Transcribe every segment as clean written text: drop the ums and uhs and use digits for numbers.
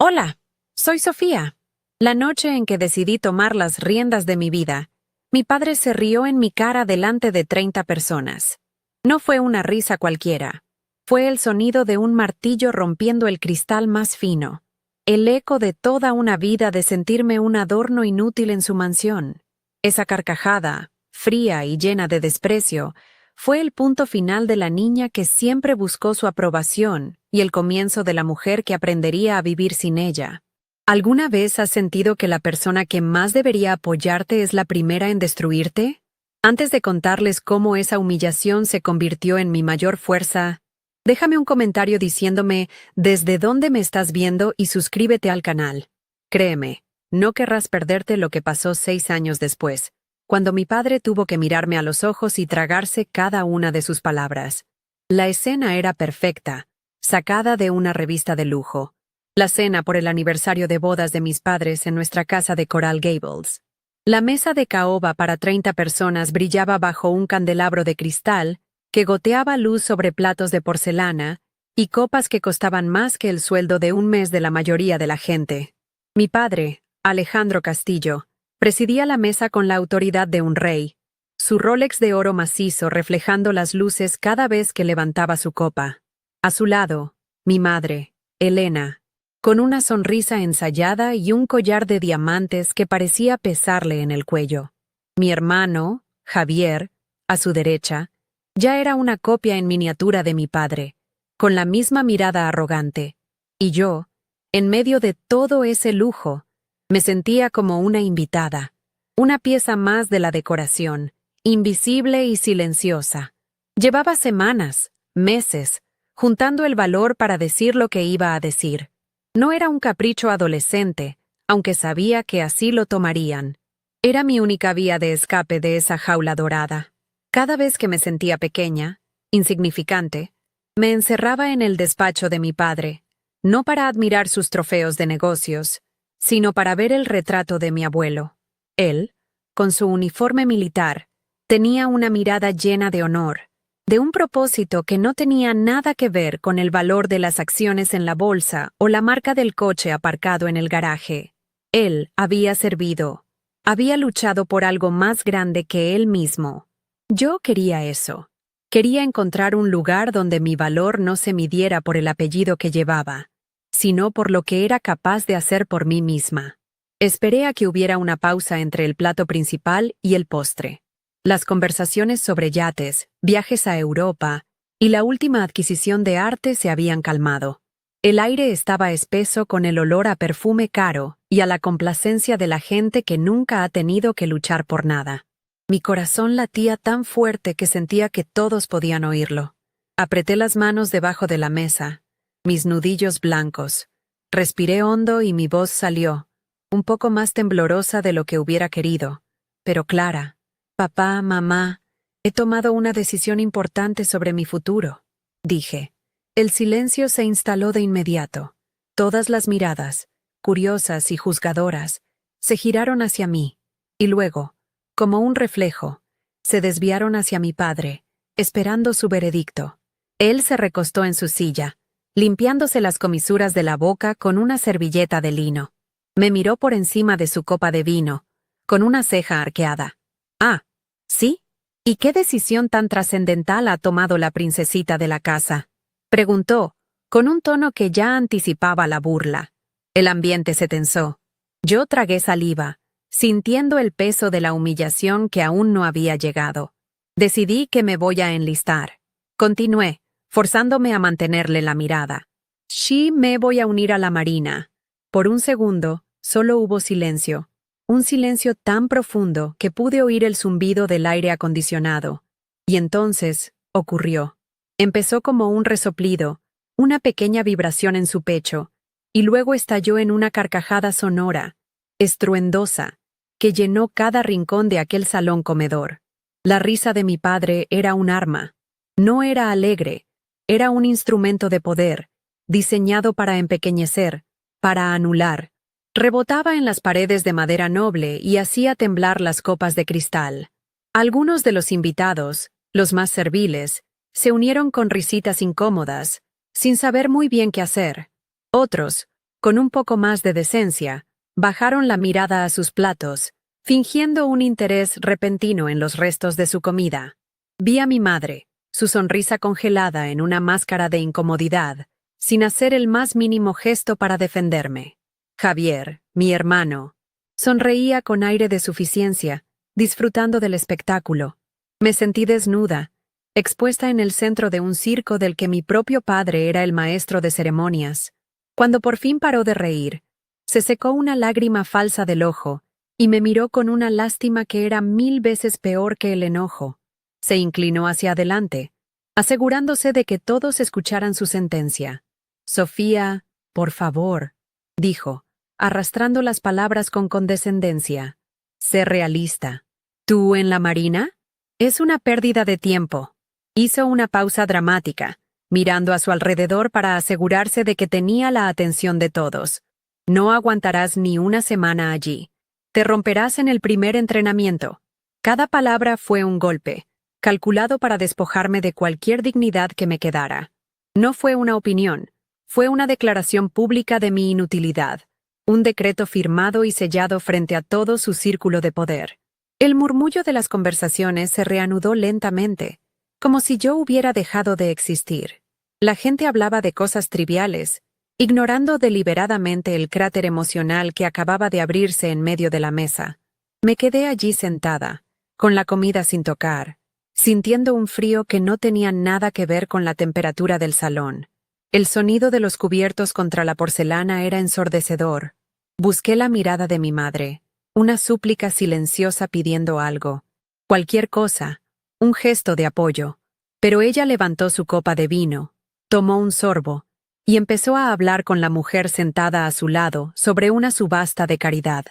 Hola, soy Sofía. La noche en que decidí tomar las riendas de mi vida, mi padre se rió en mi cara delante de 30 personas. No fue una risa cualquiera. Fue el sonido de un martillo rompiendo el cristal más fino. El eco de toda una vida de sentirme un adorno inútil en su mansión. Esa carcajada, fría y llena de desprecio, fue el punto final de la niña que siempre buscó su aprobación y el comienzo de la mujer que aprendería a vivir sin ella. ¿Alguna vez has sentido que la persona que más debería apoyarte es la primera en destruirte? Antes de contarles cómo esa humillación se convirtió en mi mayor fuerza, déjame un comentario diciéndome desde dónde me estás viendo y suscríbete al canal. Créeme, no querrás perderte lo que pasó 6 años después, cuando mi padre tuvo que mirarme a los ojos y tragarse cada una de sus palabras. La escena era perfecta, sacada de una revista de lujo. La cena por el aniversario de bodas de mis padres en nuestra casa de Coral Gables. La mesa de caoba para 30 personas brillaba bajo un candelabro de cristal que goteaba luz sobre platos de porcelana y copas que costaban más que el sueldo de un mes de la mayoría de la gente. Mi padre, Alejandro Castillo, presidía la mesa con la autoridad de un rey, su Rolex de oro macizo reflejando las luces cada vez que levantaba su copa. A su lado, mi madre, Elena, con una sonrisa ensayada y un collar de diamantes que parecía pesarle en el cuello. Mi hermano, Javier, a su derecha, ya era una copia en miniatura de mi padre, con la misma mirada arrogante. Y yo, en medio de todo ese lujo, me sentía como una invitada, una pieza más de la decoración, invisible y silenciosa. Llevaba semanas, meses, juntando el valor para decir lo que iba a decir. No era un capricho adolescente, aunque sabía que así lo tomarían. Era mi única vía de escape de esa jaula dorada. Cada vez que me sentía pequeña, insignificante, me encerraba en el despacho de mi padre, no para admirar sus trofeos de negocios, sino para ver el retrato de mi abuelo. Él, con su uniforme militar, tenía una mirada llena de honor, de un propósito que no tenía nada que ver con el valor de las acciones en la bolsa o la marca del coche aparcado en el garaje. Él había servido, había luchado por algo más grande que él mismo. Yo quería eso. Quería encontrar un lugar donde mi valor no se midiera por el apellido que llevaba, sino por lo que era capaz de hacer por mí misma. Esperé a que hubiera una pausa entre el plato principal y el postre. Las conversaciones sobre yates, viajes a Europa y la última adquisición de arte se habían calmado. El aire estaba espeso con el olor a perfume caro y a la complacencia de la gente que nunca ha tenido que luchar por nada. Mi corazón latía tan fuerte que sentía que todos podían oírlo. Apreté las manos debajo de la mesa, mis nudillos blancos. Respiré hondo y mi voz salió, un poco más temblorosa de lo que hubiera querido, pero clara. Papá, mamá, he tomado una decisión importante sobre mi futuro, dije. El silencio se instaló de inmediato. Todas las miradas, curiosas y juzgadoras, se giraron hacia mí, y luego, como un reflejo, se desviaron hacia mi padre, esperando su veredicto. Él se recostó en su silla, limpiándose las comisuras de la boca con una servilleta de lino. Me miró por encima de su copa de vino, con una ceja arqueada. Ah, ¿sí? ¿Y qué decisión tan trascendental ha tomado la princesita de la casa? Preguntó, con un tono que ya anticipaba la burla. El ambiente se tensó. Yo tragué saliva, sintiendo el peso de la humillación que aún no había llegado. Decidí que me voy a enlistar. Continué, forzándome a mantenerle la mirada. Sí, me voy a unir a la marina. Por un segundo, solo hubo silencio. Un silencio tan profundo que pude oír el zumbido del aire acondicionado. Y entonces, ocurrió. Empezó como un resoplido, una pequeña vibración en su pecho, y luego estalló en una carcajada sonora, estruendosa, que llenó cada rincón de aquel salón comedor. La risa de mi padre era un arma. No era alegre, era un instrumento de poder, diseñado para empequeñecer, para anular. Rebotaba en las paredes de madera noble y hacía temblar las copas de cristal. Algunos de los invitados, los más serviles, se unieron con risitas incómodas, sin saber muy bien qué hacer. Otros, Con un poco más de decencia, bajaron la mirada a sus platos, fingiendo un interés repentino en los restos de su comida. Vi a mi madre, su sonrisa congelada en una máscara de incomodidad, sin hacer el más mínimo gesto para defenderme. Javier, mi hermano, sonreía con aire de suficiencia, disfrutando del espectáculo. Me sentí desnuda, expuesta en el centro de un circo del que mi propio padre era el maestro de ceremonias. Cuando por fin paró de reír, se secó una lágrima falsa del ojo y me miró con una lástima que era 1000 veces peor que el enojo. Se inclinó hacia adelante, asegurándose de que todos escucharan su sentencia. Sofía, por favor, dijo, arrastrando las palabras con condescendencia. Sé realista. ¿Tú en la marina? Es una pérdida de tiempo. Hizo una pausa dramática, mirando a su alrededor para asegurarse de que tenía la atención de todos. No aguantarás ni una semana allí. Te romperás en el primer entrenamiento. Cada palabra fue un golpe, calculado para despojarme de cualquier dignidad que me quedara. No fue una opinión, fue una declaración pública de mi inutilidad, un decreto firmado y sellado frente a todo su círculo de poder. El murmullo de las conversaciones se reanudó lentamente, como si yo hubiera dejado de existir. La gente hablaba de cosas triviales, ignorando deliberadamente el cráter emocional que acababa de abrirse en medio de la mesa. Me quedé allí sentada, con la comida sin tocar, sintiendo un frío que no tenía nada que ver con la temperatura del salón. El sonido de los cubiertos contra la porcelana era ensordecedor. Busqué la mirada de mi madre, una súplica silenciosa pidiendo algo, cualquier cosa, un gesto de apoyo. Pero ella levantó su copa de vino, tomó un sorbo, y empezó a hablar con la mujer sentada a su lado sobre una subasta de caridad.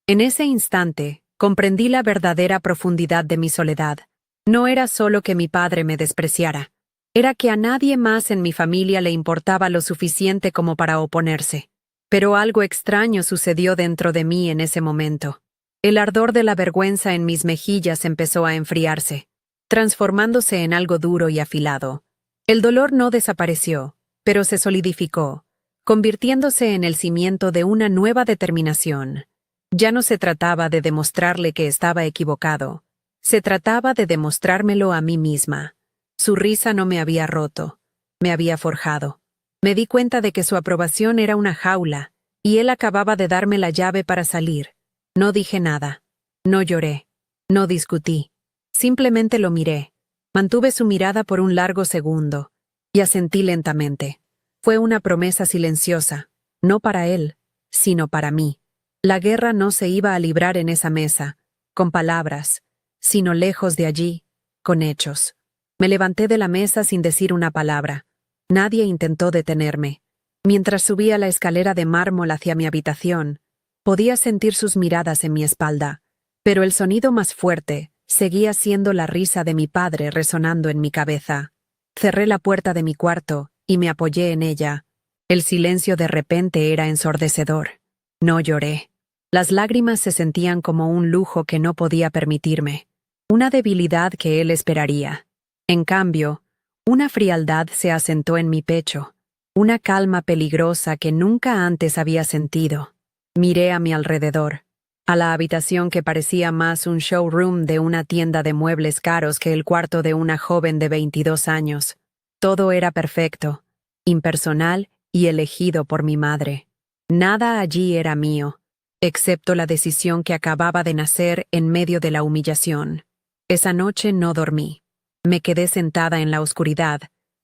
En ese instante, comprendí la verdadera profundidad de mi soledad. No era solo que mi padre me despreciara, era que a nadie más en mi familia le importaba lo suficiente como para oponerse. Pero algo extraño sucedió dentro de mí en ese momento. El ardor de la vergüenza en mis mejillas empezó a enfriarse, transformándose en algo duro y afilado. El dolor no desapareció, pero se solidificó, convirtiéndose en el cimiento de una nueva determinación. Ya no se trataba de demostrarle que estaba equivocado, se trataba de demostrármelo a mí misma. Su risa no me había roto, me había forjado. Me di cuenta de que su aprobación era una jaula, y él acababa de darme la llave para salir. No dije nada, no lloré, no discutí, simplemente lo miré. Mantuve su mirada por un largo segundo, y asentí lentamente. Fue una promesa silenciosa, no para él, sino para mí. La guerra no se iba a librar en esa mesa, con palabras, sino lejos de allí, con hechos. Me levanté de la mesa sin decir una palabra. Nadie intentó detenerme. Mientras subía la escalera de mármol hacia mi habitación, podía sentir sus miradas en mi espalda, pero el sonido más fuerte seguía siendo la risa de mi padre resonando en mi cabeza. Cerré la puerta de mi cuarto y me apoyé en ella. El silencio de repente era ensordecedor. No lloré. Las lágrimas se sentían como un lujo que no podía permitirme, una debilidad que él esperaría. En cambio, una frialdad se asentó en mi pecho, una calma peligrosa que nunca antes había sentido. Miré a mi alrededor, a la habitación que parecía más un showroom de una tienda de muebles caros que el cuarto de una joven de 22 años. Todo era perfecto, impersonal y elegido por mi madre. Nada allí era mío, excepto la decisión que acababa de nacer en medio de la humillación. Esa noche no dormí. Me quedé sentada en la oscuridad,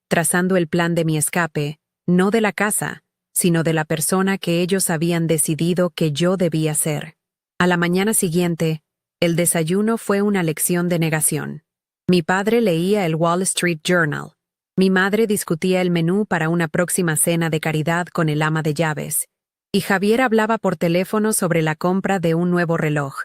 trazando el plan de mi escape, no de la casa, sino de la persona que ellos habían decidido que yo debía ser. A la mañana siguiente, el desayuno fue una lección de negación. Mi padre leía el Wall Street Journal. Mi madre discutía el menú para una próxima cena de caridad con el ama de llaves. Y Javier hablaba por teléfono sobre la compra de un nuevo reloj.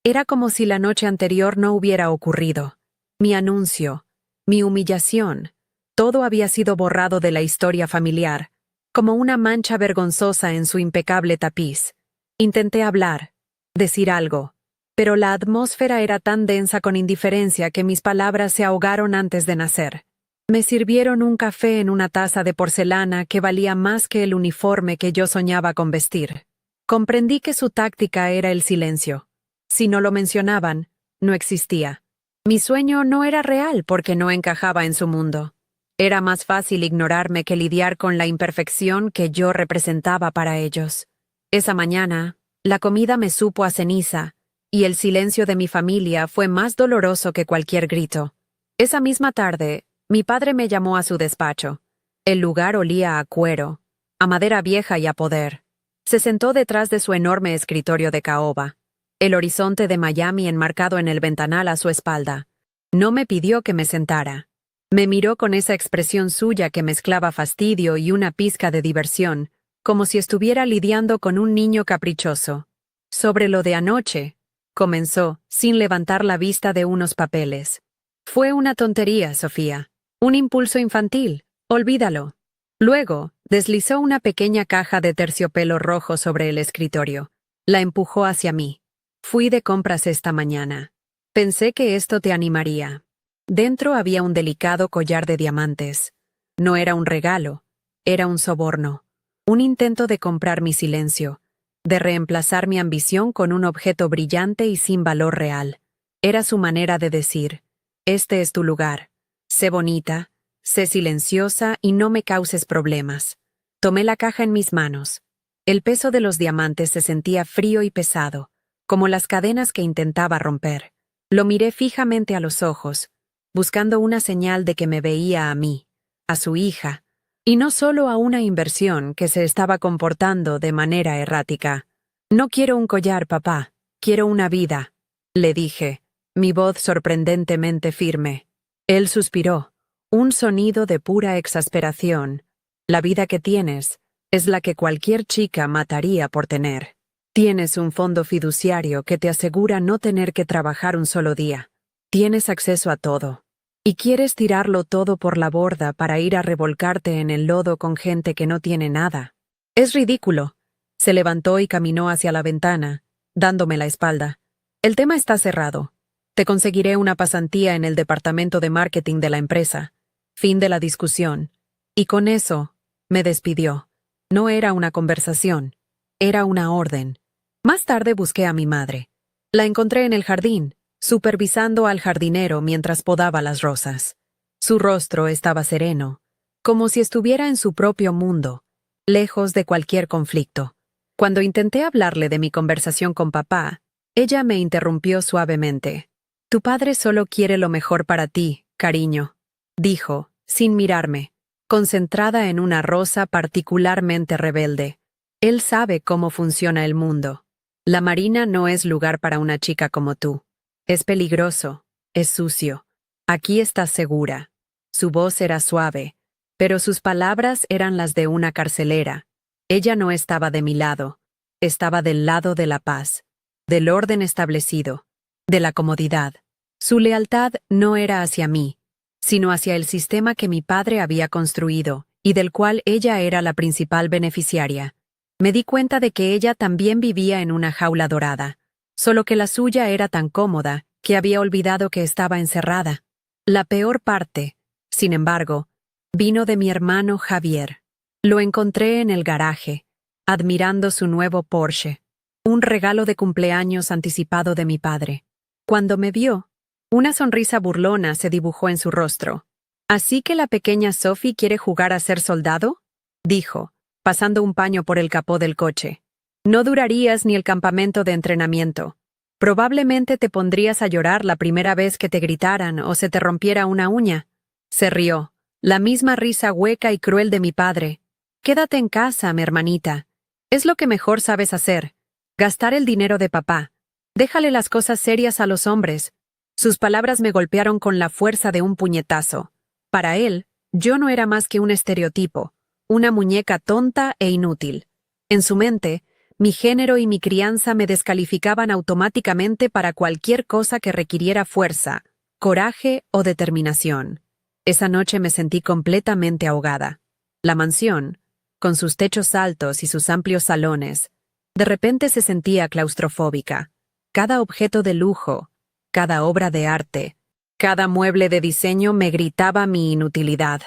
Era como si la noche anterior no hubiera ocurrido. Mi anuncio, mi humillación, todo había sido borrado de la historia familiar, como una mancha vergonzosa en su impecable tapiz. Intenté hablar, decir algo, pero la atmósfera era tan densa con indiferencia que mis palabras se ahogaron antes de nacer. Me sirvieron un café en una taza de porcelana que valía más que el uniforme que yo soñaba con vestir. Comprendí que su táctica era el silencio. Si no lo mencionaban, no existía. Mi sueño no era real porque no encajaba en su mundo. Era más fácil ignorarme que lidiar con la imperfección que yo representaba para ellos. Esa mañana, la comida me supo a ceniza, y el silencio de mi familia fue más doloroso que cualquier grito. Esa misma tarde, mi padre me llamó a su despacho. El lugar olía a cuero, a madera vieja y a poder. Se sentó detrás de su enorme escritorio de caoba, el horizonte de Miami enmarcado en el ventanal a su espalda. No me pidió que me sentara. Me miró con esa expresión suya que mezclaba fastidio y una pizca de diversión, como si estuviera lidiando con un niño caprichoso. Sobre lo de anoche, comenzó, sin levantar la vista de unos papeles. Fue una tontería, Sofía. Un impulso infantil. Olvídalo. Luego, deslizó una pequeña caja de terciopelo rojo sobre el escritorio. La empujó hacia mí. Fui de compras esta mañana. Pensé que esto te animaría. Dentro había un delicado collar de diamantes. No era un regalo, era un soborno. Un intento de comprar mi silencio, de reemplazar mi ambición con un objeto brillante y sin valor real. Era su manera de decir, este es tu lugar. Sé bonita, sé silenciosa y no me causes problemas. Tomé la caja en mis manos. El peso de los diamantes se sentía frío y pesado, como las cadenas que intentaba romper. Lo miré fijamente a los ojos, buscando una señal de que me veía a mí, a su hija, y no solo a una inversión que se estaba comportando de manera errática. No quiero un collar, papá, quiero una vida, le dije, mi voz sorprendentemente firme. Él suspiró, un sonido de pura exasperación. La vida que tienes es la que cualquier chica mataría por tener. Tienes un fondo fiduciario que te asegura no tener que trabajar un solo día. Tienes acceso a todo. Y quieres tirarlo todo por la borda para ir a revolcarte en el lodo con gente que no tiene nada. Es ridículo. Se levantó y caminó hacia la ventana, dándome la espalda. El tema está cerrado. Te conseguiré una pasantía en el departamento de marketing de la empresa. Fin de la discusión. Y con eso, me despidió. No era una conversación. Era una orden. Más tarde busqué a mi madre. La encontré en el jardín, supervisando al jardinero mientras podaba las rosas. Su rostro estaba sereno, como si estuviera en su propio mundo, lejos de cualquier conflicto. Cuando intenté hablarle de mi conversación con papá, ella me interrumpió suavemente. Tu padre solo quiere lo mejor para ti, cariño, dijo, sin mirarme, concentrada en una rosa particularmente rebelde. Él sabe cómo funciona el mundo. La marina no es lugar para una chica como tú. Es peligroso, es sucio. Aquí estás segura. Su voz era suave, pero sus palabras eran las de una carcelera. Ella no estaba de mi lado, estaba del lado de la paz, del orden establecido, de la comodidad. Su lealtad no era hacia mí, sino hacia el sistema que mi padre había construido y del cual ella era la principal beneficiaria. Me di cuenta de que ella también vivía en una jaula dorada, solo que la suya era tan cómoda que había olvidado que estaba encerrada. La peor parte, sin embargo, vino de mi hermano Javier. Lo encontré en el garaje, admirando su nuevo Porsche, un regalo de cumpleaños anticipado de mi padre. Cuando me vio, una sonrisa burlona se dibujó en su rostro. ¿Así que la pequeña Sophie quiere jugar a ser soldado? Dijo, pasando un paño por el capó del coche. No durarías ni el campamento de entrenamiento. Probablemente te pondrías a llorar la primera vez que te gritaran o se te rompiera una uña. Se rió, la misma risa hueca y cruel de mi padre. Quédate en casa, mi hermanita. Es lo que mejor sabes hacer. Gastar el dinero de papá. Déjale las cosas serias a los hombres. Sus palabras me golpearon con la fuerza de un puñetazo. Para él, yo no era más que un estereotipo, una muñeca tonta e inútil. En su mente, mi género y mi crianza me descalificaban automáticamente para cualquier cosa que requiriera fuerza, coraje o determinación. Esa noche me sentí completamente ahogada. La mansión, con sus techos altos y sus amplios salones, de repente se sentía claustrofóbica. Cada objeto de lujo, cada obra de arte, Cada mueble de diseño me gritaba mi inutilidad.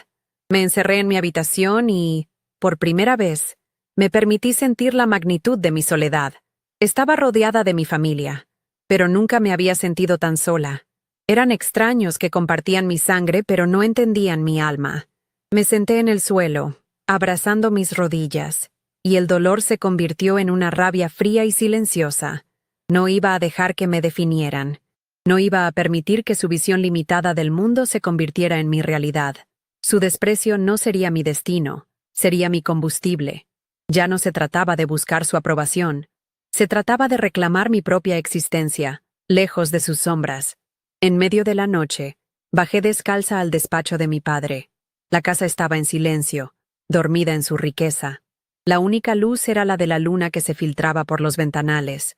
Me encerré en mi habitación y, por primera vez, me permití sentir la magnitud de mi soledad. Estaba rodeada de mi familia, pero nunca me había sentido tan sola. Eran extraños que compartían mi sangre, pero no entendían mi alma. Me senté en el suelo, abrazando mis rodillas, y el dolor se convirtió en una rabia fría y silenciosa. No iba a dejar que me definieran. No iba a permitir que su visión limitada del mundo se convirtiera en mi realidad. Su desprecio no sería mi destino, sería mi combustible. Ya no se trataba de buscar su aprobación. Se trataba de reclamar mi propia existencia, lejos de sus sombras. En medio de la noche, bajé descalza al despacho de mi padre. La casa estaba en silencio, dormida en su riqueza. La única luz era la de la luna que se filtraba por los ventanales.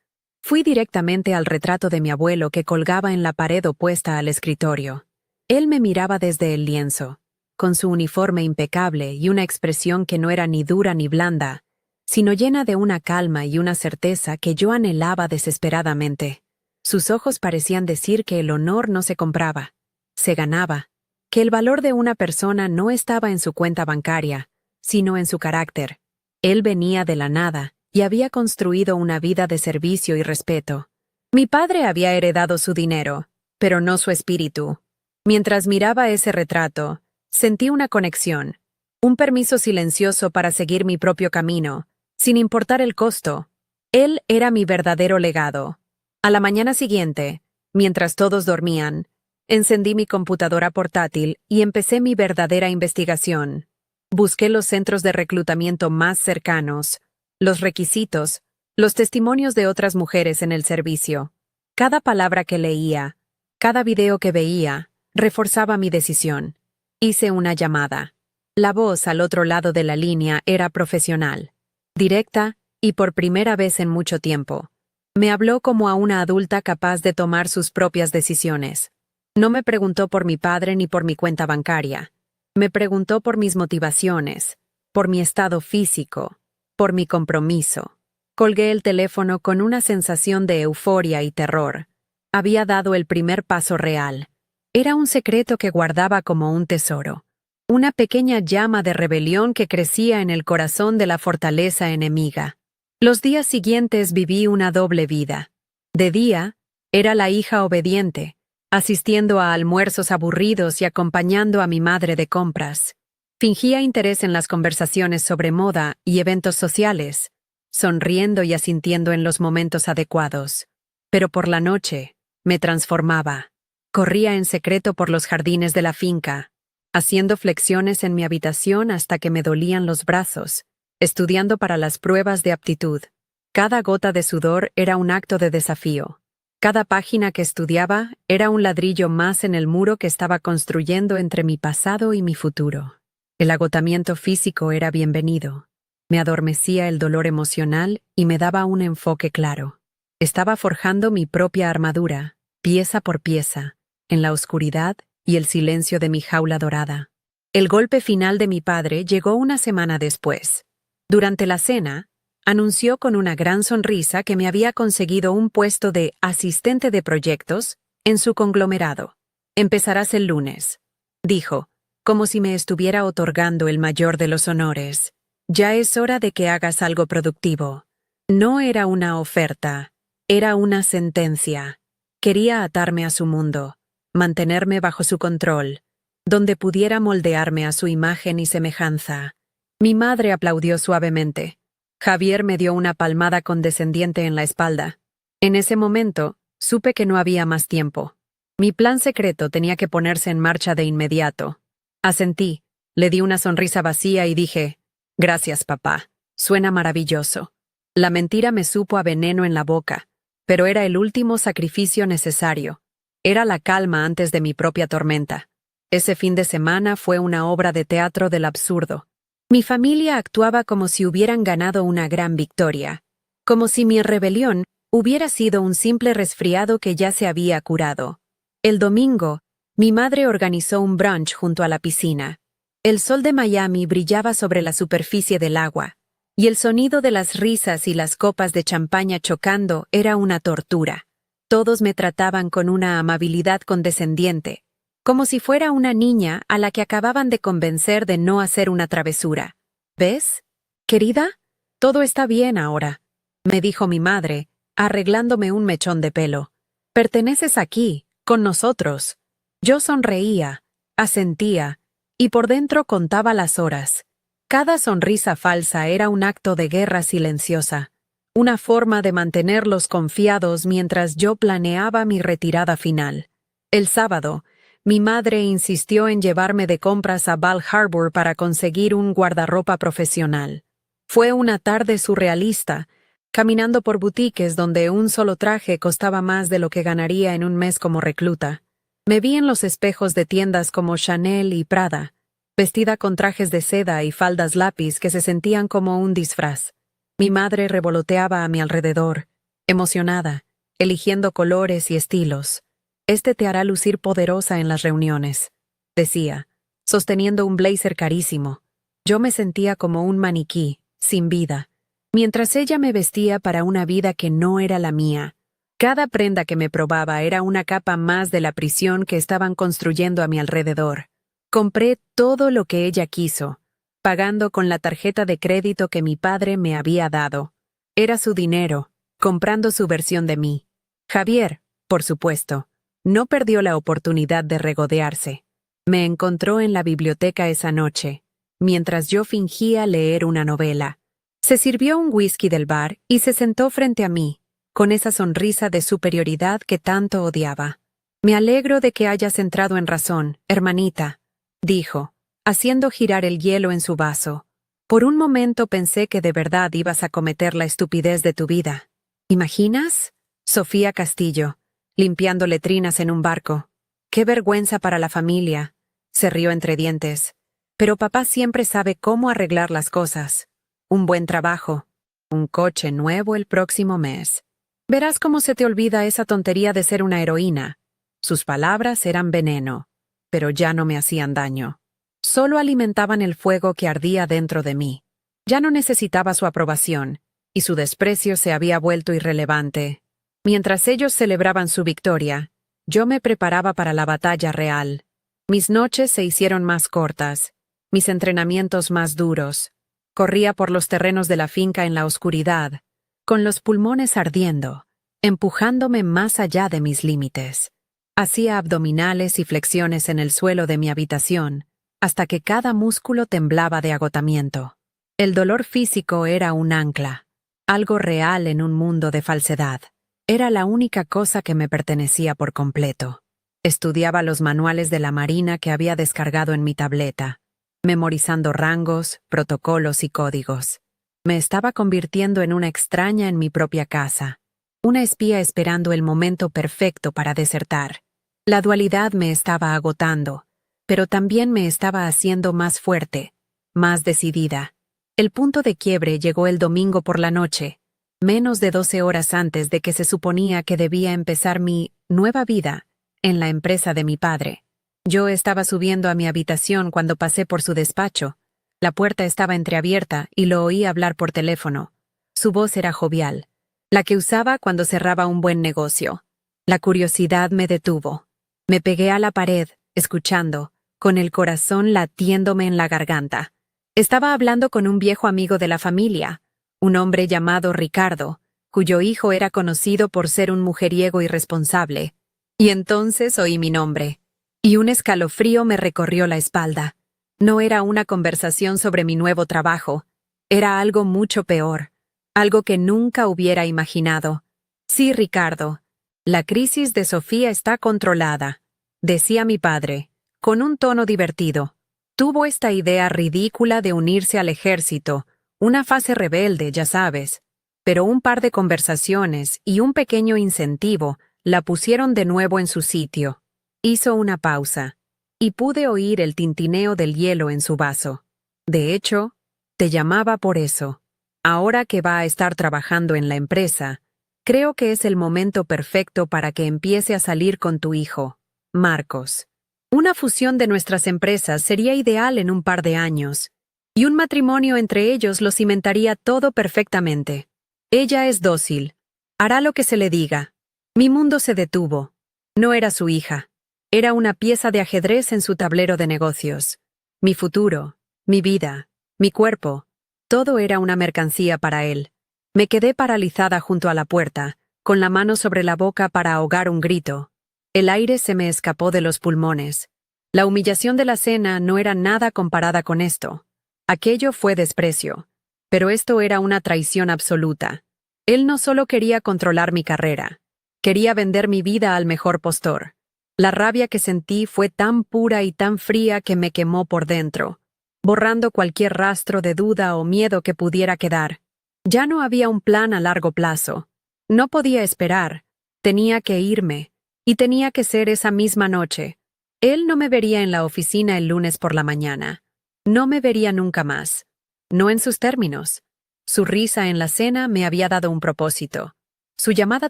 Fui directamente al retrato de mi abuelo que colgaba en la pared opuesta al escritorio. Él me miraba desde el lienzo, con su uniforme impecable y una expresión que no era ni dura ni blanda, sino llena de una calma y una certeza que yo anhelaba desesperadamente. Sus ojos parecían decir que el honor no se compraba, se ganaba, que el valor de una persona no estaba en su cuenta bancaria, sino en su carácter. Él venía de la nada y había construido una vida de servicio y respeto. Mi padre había heredado su dinero, pero no su espíritu. Mientras miraba ese retrato, sentí una conexión, un permiso silencioso para seguir mi propio camino, sin importar el costo. Él era mi verdadero legado. A la mañana siguiente, mientras todos dormían, encendí mi computadora portátil y empecé mi verdadera investigación. Busqué los centros de reclutamiento más cercanos, los requisitos, los testimonios de otras mujeres en el servicio. Cada palabra que leía, cada video que veía, reforzaba mi decisión. Hice una llamada. La voz al otro lado de la línea era profesional, directa y por primera vez en mucho tiempo. Me habló como a una adulta capaz de tomar sus propias decisiones. No me preguntó por mi padre ni por mi cuenta bancaria. Me preguntó por mis motivaciones, por mi estado físico, por mi compromiso. Colgué el teléfono con una sensación de euforia y terror. Había dado el primer paso real. Era un secreto que guardaba como un tesoro. Una pequeña llama de rebelión que crecía en el corazón de la fortaleza enemiga. Los días siguientes viví una doble vida. De día, era la hija obediente, asistiendo a almuerzos aburridos y acompañando a mi madre de compras. Fingía interés en las conversaciones sobre moda y eventos sociales, sonriendo y asintiendo en los momentos adecuados. Pero por la noche, me transformaba. Corría en secreto por los jardines de la finca, haciendo flexiones en mi habitación hasta que me dolían los brazos, estudiando para las pruebas de aptitud. Cada gota de sudor era un acto de desafío. Cada página que estudiaba era un ladrillo más en el muro que estaba construyendo entre mi pasado y mi futuro. El agotamiento físico era bienvenido. Me adormecía el dolor emocional y me daba un enfoque claro. Estaba forjando mi propia armadura, pieza por pieza, en la oscuridad y el silencio de mi jaula dorada. El golpe final de mi padre llegó una semana después. Durante la cena, anunció con una gran sonrisa que me había conseguido un puesto de asistente de proyectos en su conglomerado. Empezarás el lunes, dijo, como si me estuviera otorgando el mayor de los honores. Ya es hora de que hagas algo productivo. No era una oferta, era una sentencia. Quería atarme a su mundo, mantenerme bajo su control, donde pudiera moldearme a su imagen y semejanza. Mi madre aplaudió suavemente. Javier me dio una palmada condescendiente en la espalda. En ese momento, supe que no había más tiempo. Mi plan secreto tenía que ponerse en marcha de inmediato. Asentí, le di una sonrisa vacía y dije, «Gracias, papá. Suena maravilloso». La mentira me supo a veneno en la boca, pero era el último sacrificio necesario. Era la calma antes de mi propia tormenta. Ese fin de semana fue una obra de teatro del absurdo. Mi familia actuaba como si hubieran ganado una gran victoria, como si mi rebelión hubiera sido un simple resfriado que ya se había curado. El domingo, mi madre organizó un brunch junto a la piscina. El sol de Miami brillaba sobre la superficie del agua, y el sonido de las risas y las copas de champaña chocando era una tortura. Todos me trataban con una amabilidad condescendiente, como si fuera una niña a la que acababan de convencer de no hacer una travesura. ¿Ves? Querida, todo está bien ahora, me dijo mi madre, arreglándome un mechón de pelo. Perteneces aquí, con nosotros. Yo sonreía, asentía, y por dentro contaba las horas. Cada sonrisa falsa era un acto de guerra silenciosa, una forma de mantenerlos confiados mientras yo planeaba mi retirada final. El sábado, mi madre insistió en llevarme de compras a Bal Harbour para conseguir un guardarropa profesional. Fue una tarde surrealista, caminando por boutiques donde un solo traje costaba más de lo que ganaría en un mes como recluta. Me vi en los espejos de tiendas como Chanel y Prada, vestida con trajes de seda y faldas lápiz que se sentían como un disfraz. Mi madre revoloteaba a mi alrededor, emocionada, eligiendo colores y estilos. Este te hará lucir poderosa en las reuniones, decía, sosteniendo un blazer carísimo. Yo me sentía como un maniquí, sin vida, mientras ella me vestía para una vida que no era la mía. Cada prenda que me probaba era una capa más de la prisión que estaban construyendo a mi alrededor. Compré todo lo que ella quiso, pagando con la tarjeta de crédito que mi padre me había dado. Era su dinero, comprando su versión de mí. Javier, por supuesto, no perdió la oportunidad de regodearse. Me encontró en la biblioteca esa noche, mientras yo fingía leer una novela. Se sirvió un whisky del bar y se sentó frente a mí, con esa sonrisa de superioridad que tanto odiaba. Me alegro de que hayas entrado en razón, hermanita, dijo, haciendo girar el hielo en su vaso. Por un momento pensé que de verdad ibas a cometer la estupidez de tu vida. ¿Imaginas? Sofía Castillo, limpiando letrinas en un barco. ¡Qué vergüenza para la familia!, se rió entre dientes. Pero papá siempre sabe cómo arreglar las cosas. Un buen trabajo. Un coche nuevo el próximo mes. Verás cómo se te olvida esa tontería de ser una heroína. Sus palabras eran veneno, pero ya no me hacían daño. Solo alimentaban el fuego que ardía dentro de mí. Ya no necesitaba su aprobación, y su desprecio se había vuelto irrelevante. Mientras ellos celebraban su victoria, yo me preparaba para la batalla real. Mis noches se hicieron más cortas, mis entrenamientos más duros. Corría por los terrenos de la finca en la oscuridad, con los pulmones ardiendo, empujándome más allá de mis límites. Hacía abdominales y flexiones en el suelo de mi habitación, hasta que cada músculo temblaba de agotamiento. El dolor físico era un ancla, algo real en un mundo de falsedad. Era la única cosa que me pertenecía por completo. Estudiaba los manuales de la Marina que había descargado en mi tableta, memorizando rangos, protocolos y códigos. Me estaba convirtiendo en una extraña en mi propia casa, una espía esperando el momento perfecto para desertar. La dualidad me estaba agotando, pero también me estaba haciendo más fuerte, más decidida. El punto de quiebre llegó el domingo por la noche, menos de 12 horas antes de que se suponía que debía empezar mi nueva vida en la empresa de mi padre. Yo estaba subiendo a mi habitación cuando pasé por su despacho. La puerta estaba entreabierta y lo oí hablar por teléfono. Su voz era jovial, la que usaba cuando cerraba un buen negocio. La curiosidad me detuvo. Me pegué a la pared, escuchando, con el corazón latiéndome en la garganta. Estaba hablando con un viejo amigo de la familia, un hombre llamado Ricardo, cuyo hijo era conocido por ser un mujeriego irresponsable. Y entonces oí mi nombre, y un escalofrío me recorrió la espalda. No era una conversación sobre mi nuevo trabajo, era algo mucho peor, algo que nunca hubiera imaginado. Sí, Ricardo, la crisis de Sofía está controlada, decía mi padre, con un tono divertido. Tuvo esta idea ridícula de unirse al ejército, una fase rebelde, ya sabes, pero un par de conversaciones y un pequeño incentivo la pusieron de nuevo en su sitio. Hizo una pausa, y pude oír el tintineo del hielo en su vaso. De hecho, te llamaba por eso. Ahora que va a estar trabajando en la empresa, creo que es el momento perfecto para que empiece a salir con tu hijo, Marcos. Una fusión de nuestras empresas sería ideal en un par de años, y un matrimonio entre ellos lo cimentaría todo perfectamente. Ella es dócil. Hará lo que se le diga. Mi mundo se detuvo. No era su hija. Era una pieza de ajedrez en su tablero de negocios. Mi futuro, mi vida, mi cuerpo, todo era una mercancía para él. Me quedé paralizada junto a la puerta, con la mano sobre la boca para ahogar un grito. El aire se me escapó de los pulmones. La humillación de la cena no era nada comparada con esto. Aquello fue desprecio. Pero esto era una traición absoluta. Él no solo quería controlar mi carrera, quería vender mi vida al mejor postor. La rabia que sentí fue tan pura y tan fría que me quemó por dentro, borrando cualquier rastro de duda o miedo que pudiera quedar. Ya no había un plan a largo plazo. No podía esperar. Tenía que irme. Y tenía que ser esa misma noche. Él no me vería en la oficina el lunes por la mañana. No me vería nunca más. No en sus términos. Su risa en la cena me había dado un propósito. Su llamada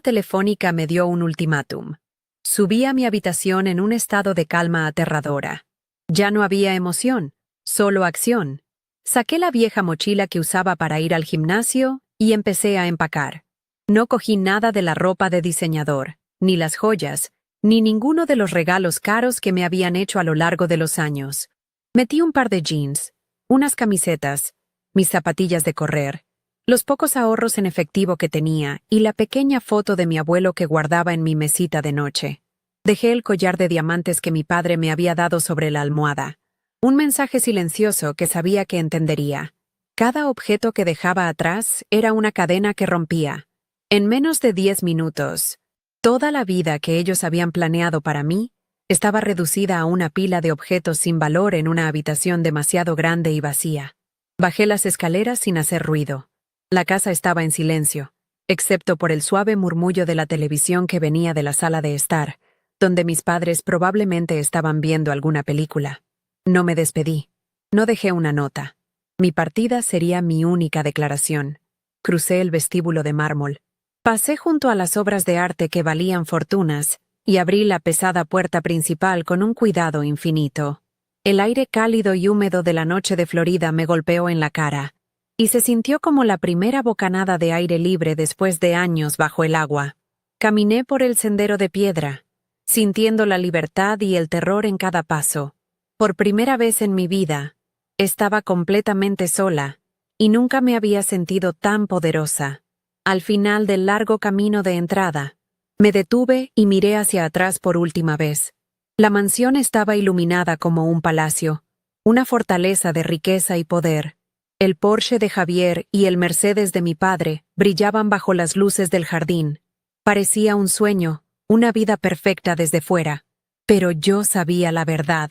telefónica me dio un ultimátum. Subí a mi habitación en un estado de calma aterradora. Ya no había emoción, solo acción. Saqué la vieja mochila que usaba para ir al gimnasio y empecé a empacar. No cogí nada de la ropa de diseñador, ni las joyas, ni ninguno de los regalos caros que me habían hecho a lo largo de los años. Metí un par de jeans, unas camisetas, mis zapatillas de correr, los pocos ahorros en efectivo que tenía y la pequeña foto de mi abuelo que guardaba en mi mesita de noche. Dejé el collar de diamantes que mi padre me había dado sobre la almohada. Un mensaje silencioso que sabía que entendería. Cada objeto que dejaba atrás era una cadena que rompía. En menos de 10 minutos, toda la vida que ellos habían planeado para mí estaba reducida a una pila de objetos sin valor en una habitación demasiado grande y vacía. Bajé las escaleras sin hacer ruido. La casa estaba en silencio, excepto por el suave murmullo de la televisión que venía de la sala de estar, donde mis padres probablemente estaban viendo alguna película. No me despedí. No dejé una nota. Mi partida sería mi única declaración. Crucé el vestíbulo de mármol. Pasé junto a las obras de arte que valían fortunas y abrí la pesada puerta principal con un cuidado infinito. El aire cálido y húmedo de la noche de Florida me golpeó en la cara, y se sintió como la primera bocanada de aire libre después de años bajo el agua. Caminé por el sendero de piedra, sintiendo la libertad y el terror en cada paso. Por primera vez en mi vida, estaba completamente sola, y nunca me había sentido tan poderosa. Al final del largo camino de entrada, me detuve y miré hacia atrás por última vez. La mansión estaba iluminada como un palacio, una fortaleza de riqueza y poder. El Porsche de Javier y el Mercedes de mi padre brillaban bajo las luces del jardín. Parecía un sueño, una vida perfecta desde fuera. Pero yo sabía la verdad.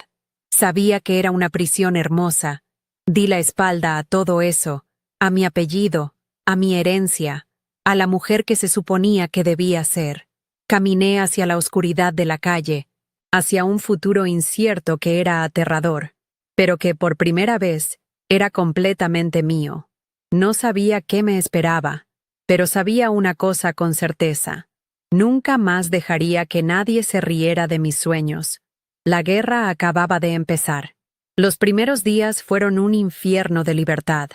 Sabía que era una prisión hermosa. Di la espalda a todo eso, a mi apellido, a mi herencia, a la mujer que se suponía que debía ser. Caminé hacia la oscuridad de la calle, hacia un futuro incierto que era aterrador, pero que por primera vez era completamente mío. No sabía qué me esperaba, pero sabía una cosa con certeza. Nunca más dejaría que nadie se riera de mis sueños. La guerra acababa de empezar. Los primeros días fueron un infierno de libertad.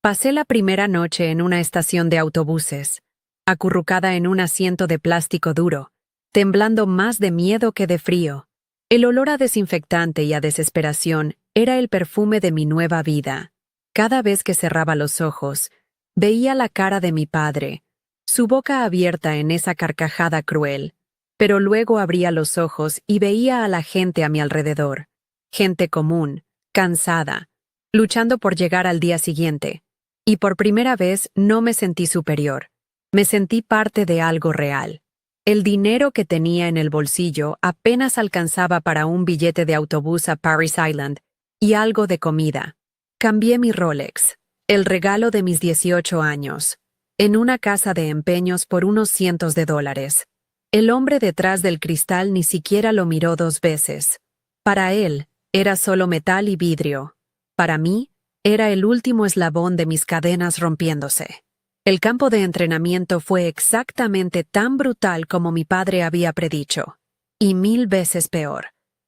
Pasé la primera noche en una estación de autobuses, acurrucada en un asiento de plástico duro, temblando más de miedo que de frío. El olor a desinfectante y a desesperación era el perfume de mi nueva vida. Cada vez que cerraba los ojos, veía la cara de mi padre, su boca abierta en esa carcajada cruel. Pero luego abría los ojos y veía a la gente a mi alrededor. Gente común, cansada, luchando por llegar al día siguiente. Y por primera vez no me sentí superior. Me sentí parte de algo real. El dinero que tenía en el bolsillo apenas alcanzaba para un billete de autobús a Paris Island y algo de comida. Cambié mi Rolex, el regalo de mis 18 años, en una casa de empeños por unos cientos de dólares. El hombre detrás del cristal ni siquiera lo miró 2 veces. Para él, era solo metal y vidrio. Para mí, era el último eslabón de mis cadenas rompiéndose. El campo de entrenamiento fue exactamente tan brutal como mi padre había predicho, y 1000 veces peor.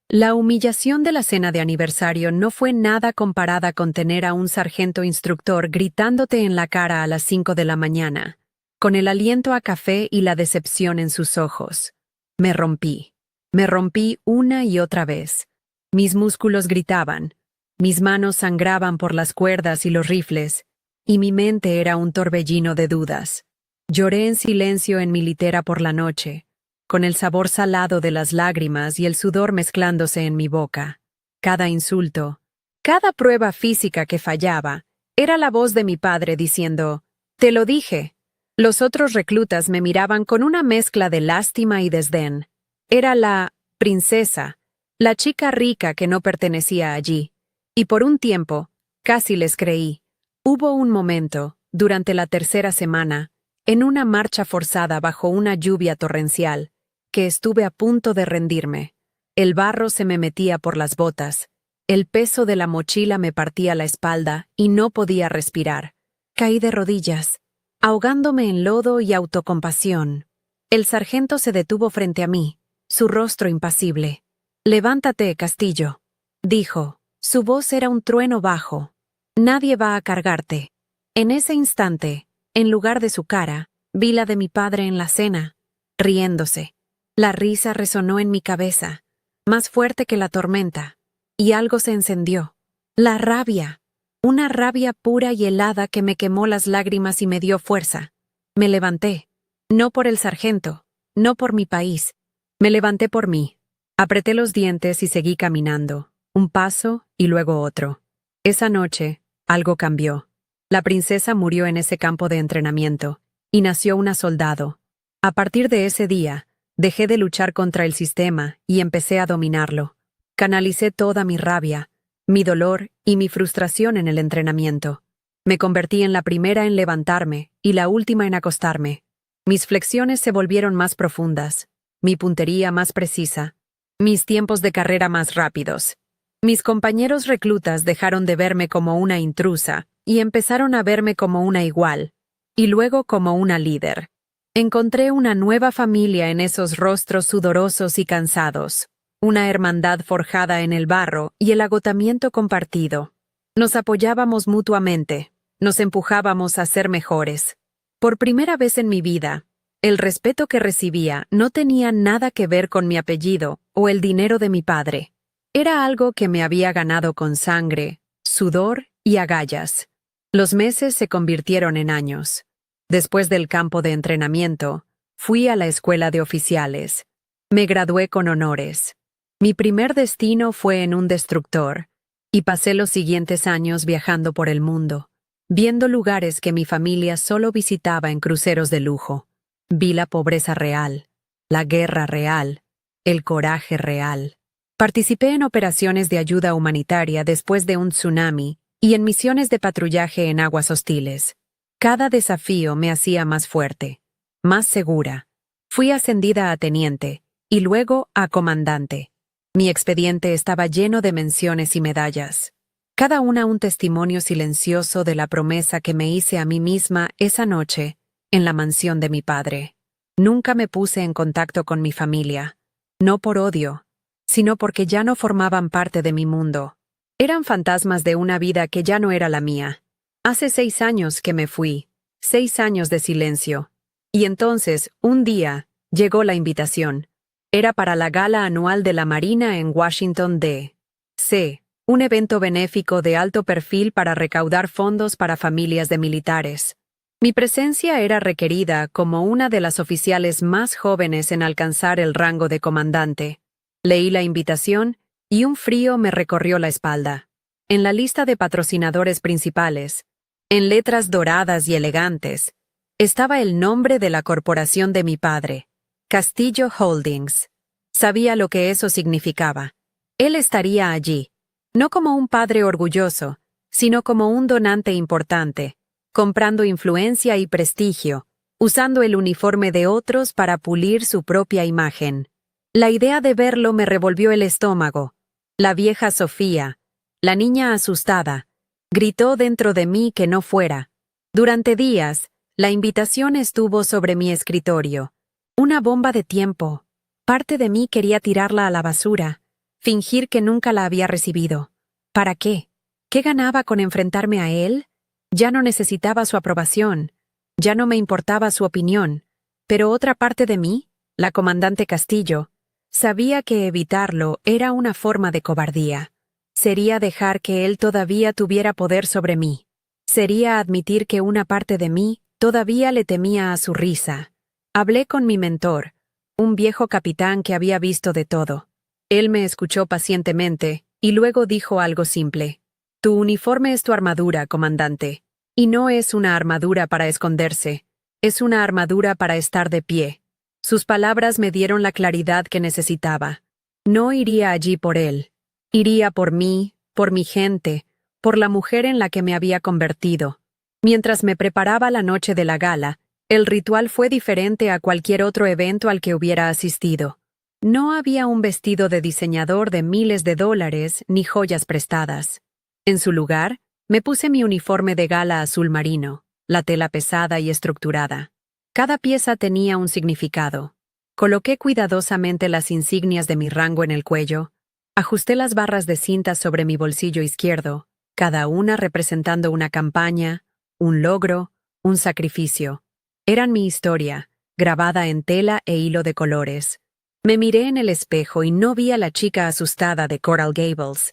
La humillación de la cena de aniversario no fue nada comparada con tener a un sargento instructor gritándote en la cara a las 5 de la mañana, con el aliento a café y la decepción en sus ojos. Me rompí. Me rompí una y otra vez. Mis músculos gritaban, mis manos sangraban por las cuerdas y los rifles, y mi mente era un torbellino de dudas. Lloré en silencio en mi litera por la noche, con el sabor salado de las lágrimas y el sudor mezclándose en mi boca. Cada insulto, cada prueba física que fallaba, era la voz de mi padre diciendo, «Te lo dije». Los otros reclutas me miraban con una mezcla de lástima y desdén. Era la princesa, la chica rica que no pertenecía allí. Y por un tiempo, casi les creí. Hubo un momento, durante la tercera semana, en una marcha forzada bajo una lluvia torrencial, que estuve a punto de rendirme. El barro se me metía por las botas, el peso de la mochila me partía la espalda y no podía respirar. Caí de rodillas, ahogándome en lodo y autocompasión. El sargento se detuvo frente a mí, su rostro impasible. «Levántate, Castillo», dijo. Su voz era un trueno bajo. «Nadie va a cargarte». En ese instante, en lugar de su cara, vi la de mi padre en la cena, riéndose. La risa resonó en mi cabeza, más fuerte que la tormenta, y algo se encendió. La rabia. Una rabia pura y helada que me quemó las lágrimas y me dio fuerza. Me levanté. No por el sargento, no por mi país. Me levanté por mí. Apreté los dientes y seguí caminando. Un paso y luego otro. Esa noche, algo cambió. La princesa murió en ese campo de entrenamiento, y nació una soldado. A partir de ese día, dejé de luchar contra el sistema y empecé a dominarlo. Canalicé toda mi rabia, mi dolor y mi frustración en el entrenamiento. Me convertí en la primera en levantarme y la última en acostarme. Mis flexiones se volvieron más profundas, mi puntería más precisa, mis tiempos de carrera más rápidos. Mis compañeros reclutas dejaron de verme como una intrusa y empezaron a verme como una igual, y luego como una líder. Encontré una nueva familia en esos rostros sudorosos y cansados, una hermandad forjada en el barro y el agotamiento compartido. Nos apoyábamos mutuamente, nos empujábamos a ser mejores. Por primera vez en mi vida, el respeto que recibía no tenía nada que ver con mi apellido o el dinero de mi padre. Era algo que me había ganado con sangre, sudor y agallas. Los meses se convirtieron en años. Después del campo de entrenamiento, fui a la escuela de oficiales. Me gradué con honores. Mi primer destino fue en un destructor, y pasé los siguientes años viajando por el mundo, viendo lugares que mi familia solo visitaba en cruceros de lujo. Vi la pobreza real, la guerra real, el coraje real. Participé en operaciones de ayuda humanitaria después de un tsunami y en misiones de patrullaje en aguas hostiles. Cada desafío me hacía más fuerte, más segura. Fui ascendida a teniente y luego a comandante. Mi expediente estaba lleno de menciones y medallas, cada una un testimonio silencioso de la promesa que me hice a mí misma esa noche en la mansión de mi padre. Nunca me puse en contacto con mi familia, no por odio, sino porque ya no formaban parte de mi mundo. Eran fantasmas de una vida que ya no era la mía. Hace 6 años que me fui, 6 años de silencio. Y entonces, un día, llegó la invitación. Era para la gala anual de la Marina en Washington, D.C., un evento benéfico de alto perfil para recaudar fondos para familias de militares. Mi presencia era requerida como una de las oficiales más jóvenes en alcanzar el rango de comandante. Leí la invitación y un frío me recorrió la espalda. En la lista de patrocinadores principales, en letras doradas y elegantes, estaba el nombre de la corporación de mi padre, Castillo Holdings. Sabía lo que eso significaba. Él estaría allí, no como un padre orgulloso, sino como un donante importante, comprando influencia y prestigio, usando el uniforme de otros para pulir su propia imagen. La idea de verlo me revolvió el estómago. La vieja Sofía, la niña asustada, gritó dentro de mí que no fuera. Durante días, la invitación estuvo sobre mi escritorio. Una bomba de tiempo. Parte de mí quería tirarla a la basura, fingir que nunca la había recibido. ¿Para qué? ¿Qué ganaba con enfrentarme a él? Ya no necesitaba su aprobación, ya no me importaba su opinión, pero otra parte de mí, la comandante Castillo, Sabía que evitarlo era una forma de cobardía. Sería dejar que él todavía tuviera poder sobre mí. Sería admitir que una parte de mí todavía le temía a su risa. Hablé con mi mentor, un viejo capitán que había visto de todo. Él me escuchó pacientemente y luego dijo algo simple. Tu uniforme es tu armadura, comandante. Y no es una armadura para esconderse, es una armadura para estar de pie. Sus palabras me dieron la claridad que necesitaba. No iría allí por él. Iría por mí, por mi gente, por la mujer en la que me había convertido. Mientras me preparaba la noche de la gala, el ritual fue diferente a cualquier otro evento al que hubiera asistido. No había un vestido de diseñador de miles de dólares ni joyas prestadas. En su lugar, me puse mi uniforme de gala azul marino, la tela pesada y estructurada. Cada pieza tenía un significado. Coloqué cuidadosamente las insignias de mi rango en el cuello, ajusté las barras de cinta sobre mi bolsillo izquierdo, cada una representando una campaña, un logro, un sacrificio. Eran mi historia, grabada en tela e hilo de colores. Me miré en el espejo y no vi a la chica asustada de Coral Gables.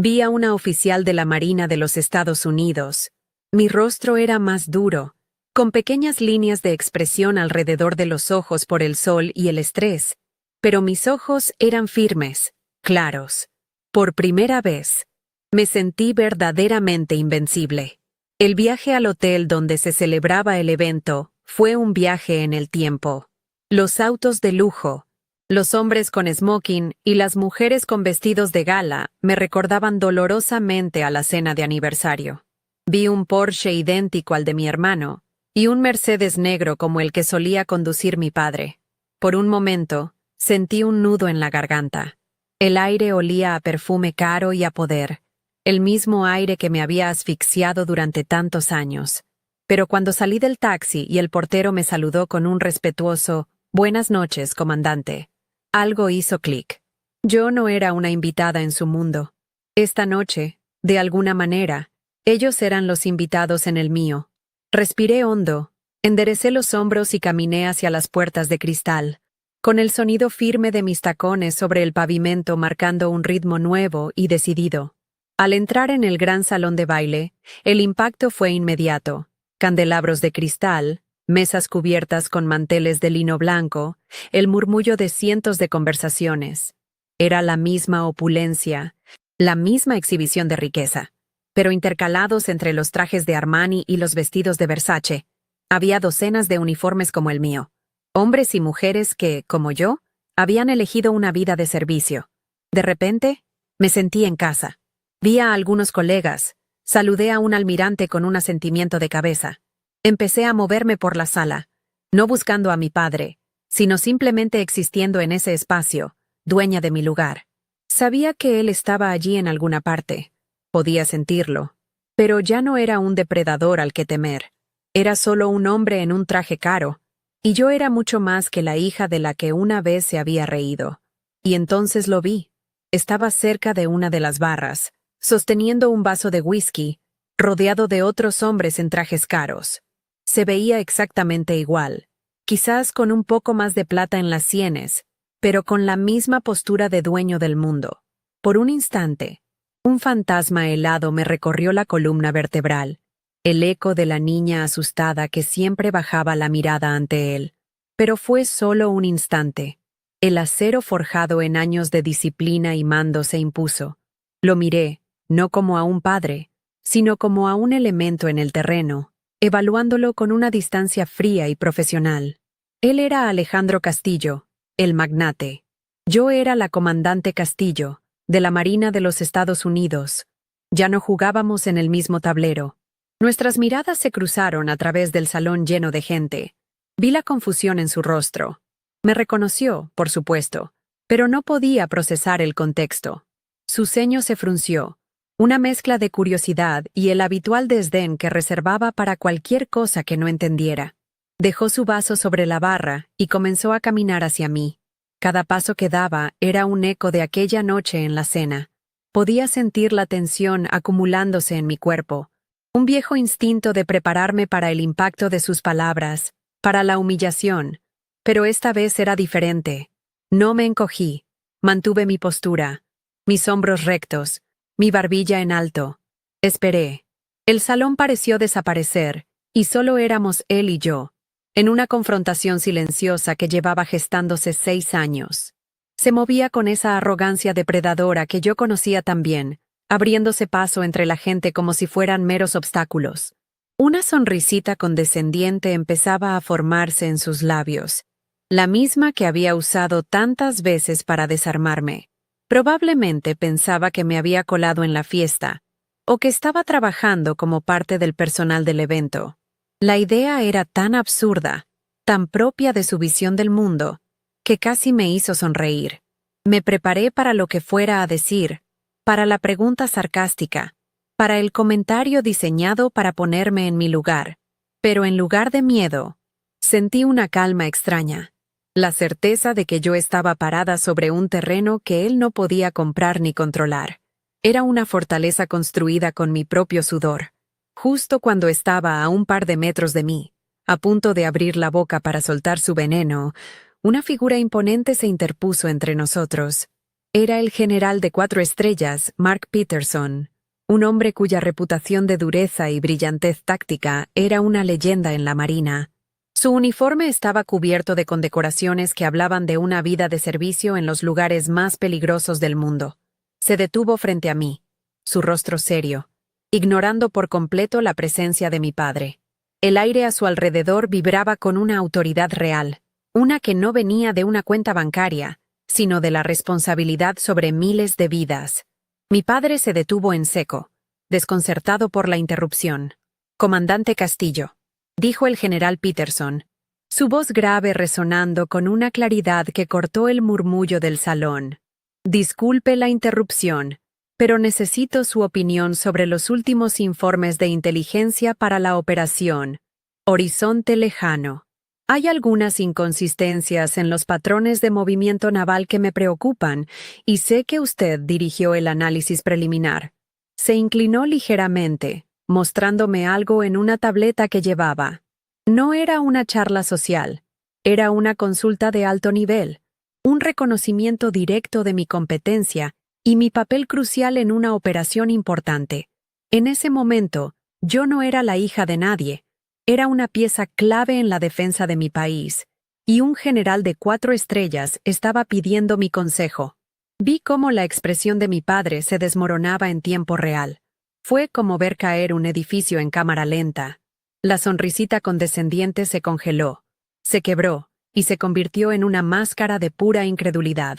Vi a una oficial de la Marina de los Estados Unidos. Mi rostro era más duro, con pequeñas líneas de expresión alrededor de los ojos por el sol y el estrés, pero mis ojos eran firmes, claros. Por primera vez, me sentí verdaderamente invencible. El viaje al hotel donde se celebraba el evento fue un viaje en el tiempo. Los autos de lujo, los hombres con smoking y las mujeres con vestidos de gala me recordaban dolorosamente a la cena de aniversario. Vi un Porsche idéntico al de mi hermano y un Mercedes negro como el que solía conducir mi padre. Por un momento, sentí un nudo en la garganta. El aire olía a perfume caro y a poder, el mismo aire que me había asfixiado durante tantos años. Pero cuando salí del taxi y el portero me saludó con un respetuoso «Buenas noches, comandante», algo hizo clic. Yo no era una invitada en su mundo. Esta noche, de alguna manera, ellos eran los invitados en el mío. Respiré hondo, enderecé los hombros y caminé hacia las puertas de cristal, con el sonido firme de mis tacones sobre el pavimento marcando un ritmo nuevo y decidido. Al entrar en el gran salón de baile, el impacto fue inmediato. Candelabros de cristal, mesas cubiertas con manteles de lino blanco, el murmullo de cientos de conversaciones. Era la misma opulencia, la misma exhibición de riqueza, pero intercalados entre los trajes de Armani y los vestidos de Versace. Había docenas de uniformes como el mío, hombres y mujeres que, como yo, habían elegido una vida de servicio. De repente, me sentí en casa. Vi a algunos colegas, saludé a un almirante con un asentimiento de cabeza. Empecé a moverme por la sala, no buscando a mi padre, sino simplemente existiendo en ese espacio, dueña de mi lugar. Sabía que él estaba allí en alguna parte. Podía sentirlo. Pero ya no era un depredador al que temer. Era solo un hombre en un traje caro, y yo era mucho más que la hija de la que una vez se había reído. Y entonces lo vi. Estaba cerca de una de las barras, sosteniendo un vaso de whisky, rodeado de otros hombres en trajes caros. Se veía exactamente igual, quizás con un poco más de plata en las sienes, pero con la misma postura de dueño del mundo. Por un instante, un fantasma helado me recorrió la columna vertebral, el eco de la niña asustada que siempre bajaba la mirada ante él. Pero fue solo un instante. El acero forjado en años de disciplina y mando se impuso. Lo miré, no como a un padre, sino como a un elemento en el terreno, evaluándolo con una distancia fría y profesional. Él era Alejandro Castillo, el magnate. Yo era la comandante Castillo, de la Marina de los Estados Unidos. Ya no jugábamos en el mismo tablero. Nuestras miradas se cruzaron a través del salón lleno de gente. Vi la confusión en su rostro. Me reconoció, por supuesto, pero no podía procesar el contexto. Su ceño se frunció, una mezcla de curiosidad y el habitual desdén que reservaba para cualquier cosa que no entendiera. Dejó su vaso sobre la barra y comenzó a caminar hacia mí. Cada paso que daba era un eco de aquella noche en la cena. Podía sentir la tensión acumulándose en mi cuerpo, un viejo instinto de prepararme para el impacto de sus palabras, para la humillación. Pero esta vez era diferente. No me encogí. Mantuve mi postura, mis hombros rectos, mi barbilla en alto. Esperé. El salón pareció desaparecer, y solo éramos él y yo, en una confrontación silenciosa que llevaba gestándose 6 años. Se movía con esa arrogancia depredadora que yo conocía tan bien, abriéndose paso entre la gente como si fueran meros obstáculos. Una sonrisita condescendiente empezaba a formarse en sus labios, la misma que había usado tantas veces para desarmarme. Probablemente pensaba que me había colado en la fiesta, o que estaba trabajando como parte del personal del evento. La idea era tan absurda, tan propia de su visión del mundo, que casi me hizo sonreír. Me preparé para lo que fuera a decir, para la pregunta sarcástica, para el comentario diseñado para ponerme en mi lugar. Pero en lugar de miedo, sentí una calma extraña, la certeza de que yo estaba parada sobre un terreno que él no podía comprar ni controlar. Era una fortaleza construida con mi propio sudor. Justo cuando estaba a un par de metros de mí, a punto de abrir la boca para soltar su veneno, una figura imponente se interpuso entre nosotros. Era el general de 4 estrellas, Mark Peterson, un hombre cuya reputación de dureza y brillantez táctica era una leyenda en la Marina. Su uniforme estaba cubierto de condecoraciones que hablaban de una vida de servicio en los lugares más peligrosos del mundo. Se detuvo frente a mí, su rostro serio, ignorando por completo la presencia de mi padre. El aire a su alrededor vibraba con una autoridad real, una que no venía de una cuenta bancaria, sino de la responsabilidad sobre miles de vidas. Mi padre se detuvo en seco, desconcertado por la interrupción. «Comandante Castillo», dijo el general Peterson, su voz grave resonando con una claridad que cortó el murmullo del salón. «Disculpe la interrupción, pero necesito su opinión sobre los últimos informes de inteligencia para la operación Horizonte Lejano. Hay algunas inconsistencias en los patrones de movimiento naval que me preocupan, y sé que usted dirigió el análisis preliminar». Se inclinó ligeramente, mostrándome algo en una tableta que llevaba. No era una charla social, era una consulta de alto nivel, un reconocimiento directo de mi competencia y mi papel crucial en una operación importante. En ese momento, yo no era la hija de nadie, era una pieza clave en la defensa de mi país, y un general de 4 estrellas estaba pidiendo mi consejo. Vi cómo la expresión de mi padre se desmoronaba en tiempo real. Fue como ver caer un edificio en cámara lenta. La sonrisita condescendiente se congeló, se quebró y se convirtió en una máscara de pura incredulidad.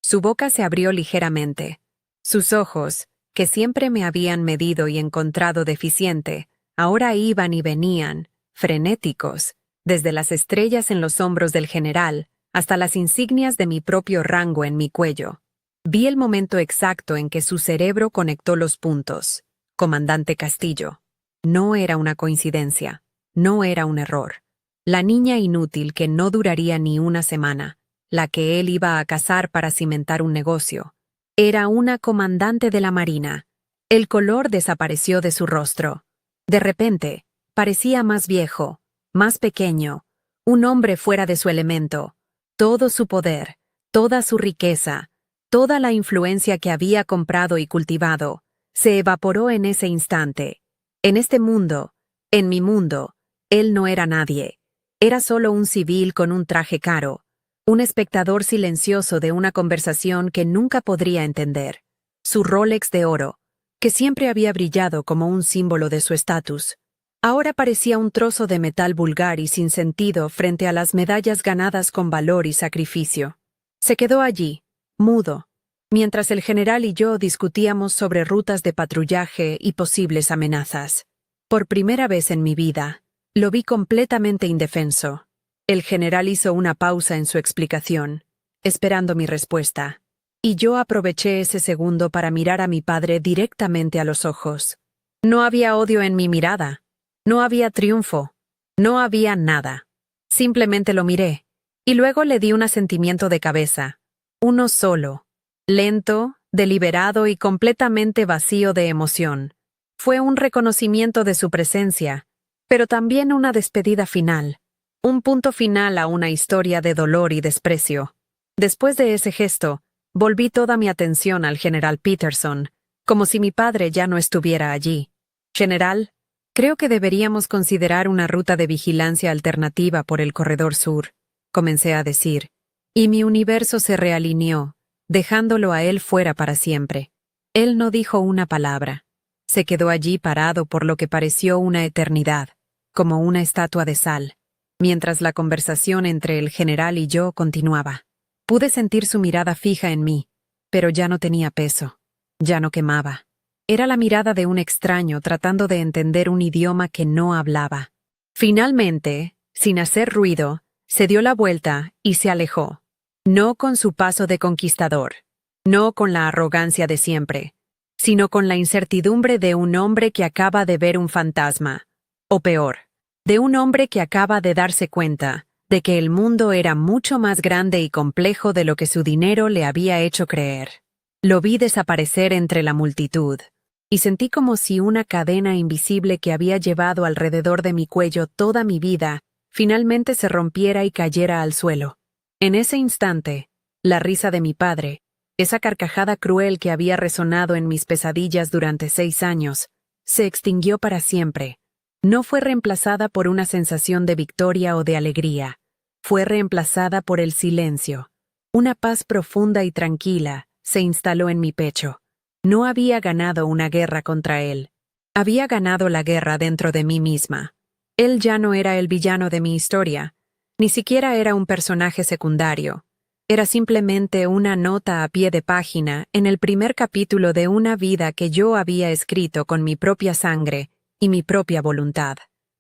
Su boca se abrió ligeramente. Sus ojos, que siempre me habían medido y encontrado deficiente, ahora iban y venían, frenéticos, desde las estrellas en los hombros del general hasta las insignias de mi propio rango en mi cuello. Vi el momento exacto en que su cerebro conectó los puntos. Comandante Castillo. No era una coincidencia, no era un error. La niña inútil que no duraría ni una semana, la que él iba a cazar para cimentar un negocio, era una comandante de la Marina. El color desapareció de su rostro. De repente, parecía más viejo, más pequeño, un hombre fuera de su elemento. Todo su poder, toda su riqueza, toda la influencia que había comprado y cultivado, se evaporó en ese instante. En este mundo, en mi mundo, él no era nadie. Era solo un civil con un traje caro, un espectador silencioso de una conversación que nunca podría entender. Su Rolex de oro, que siempre había brillado como un símbolo de su estatus, ahora parecía un trozo de metal vulgar y sin sentido frente a las medallas ganadas con valor y sacrificio. Se quedó allí, mudo, mientras el general y yo discutíamos sobre rutas de patrullaje y posibles amenazas. Por primera vez en mi vida, lo vi completamente indefenso. El general hizo una pausa en su explicación, esperando mi respuesta, y yo aproveché ese segundo para mirar a mi padre directamente a los ojos. No había odio en mi mirada, no había triunfo, no había nada. Simplemente lo miré, y luego le di un asentimiento de cabeza, uno solo, lento, deliberado y completamente vacío de emoción. Fue un reconocimiento de su presencia, pero también una despedida final, un punto final a una historia de dolor y desprecio. Después de ese gesto, volví toda mi atención al general Peterson, como si mi padre ya no estuviera allí. General, creo que deberíamos considerar una ruta de vigilancia alternativa por el corredor sur, comencé a decir, y mi universo se realineó, dejándolo a él fuera para siempre. Él no dijo una palabra. Se quedó allí parado por lo que pareció una eternidad, como una estatua de sal, mientras la conversación entre el general y yo continuaba. Pude sentir su mirada fija en mí, pero ya no tenía peso, ya no quemaba. Era la mirada de un extraño tratando de entender un idioma que no hablaba. Finalmente, sin hacer ruido, se dio la vuelta y se alejó. No con su paso de conquistador, no con la arrogancia de siempre, sino con la incertidumbre de un hombre que acaba de ver un fantasma, o peor, de un hombre que acaba de darse cuenta de que el mundo era mucho más grande y complejo de lo que su dinero le había hecho creer. Lo vi desaparecer entre la multitud, y sentí como si una cadena invisible que había llevado alrededor de mi cuello toda mi vida finalmente se rompiera y cayera al suelo. En ese instante, la risa de mi padre, esa carcajada cruel que había resonado en mis pesadillas durante 6 años, se extinguió para siempre. No fue reemplazada por una sensación de victoria o de alegría. Fue reemplazada por el silencio. Una paz profunda y tranquila se instaló en mi pecho. No había ganado una guerra contra él. Había ganado la guerra dentro de mí misma. Él ya no era el villano de mi historia. Ni siquiera era un personaje secundario. Era simplemente una nota a pie de página en el primer capítulo de una vida que yo había escrito con mi propia sangre y mi propia voluntad.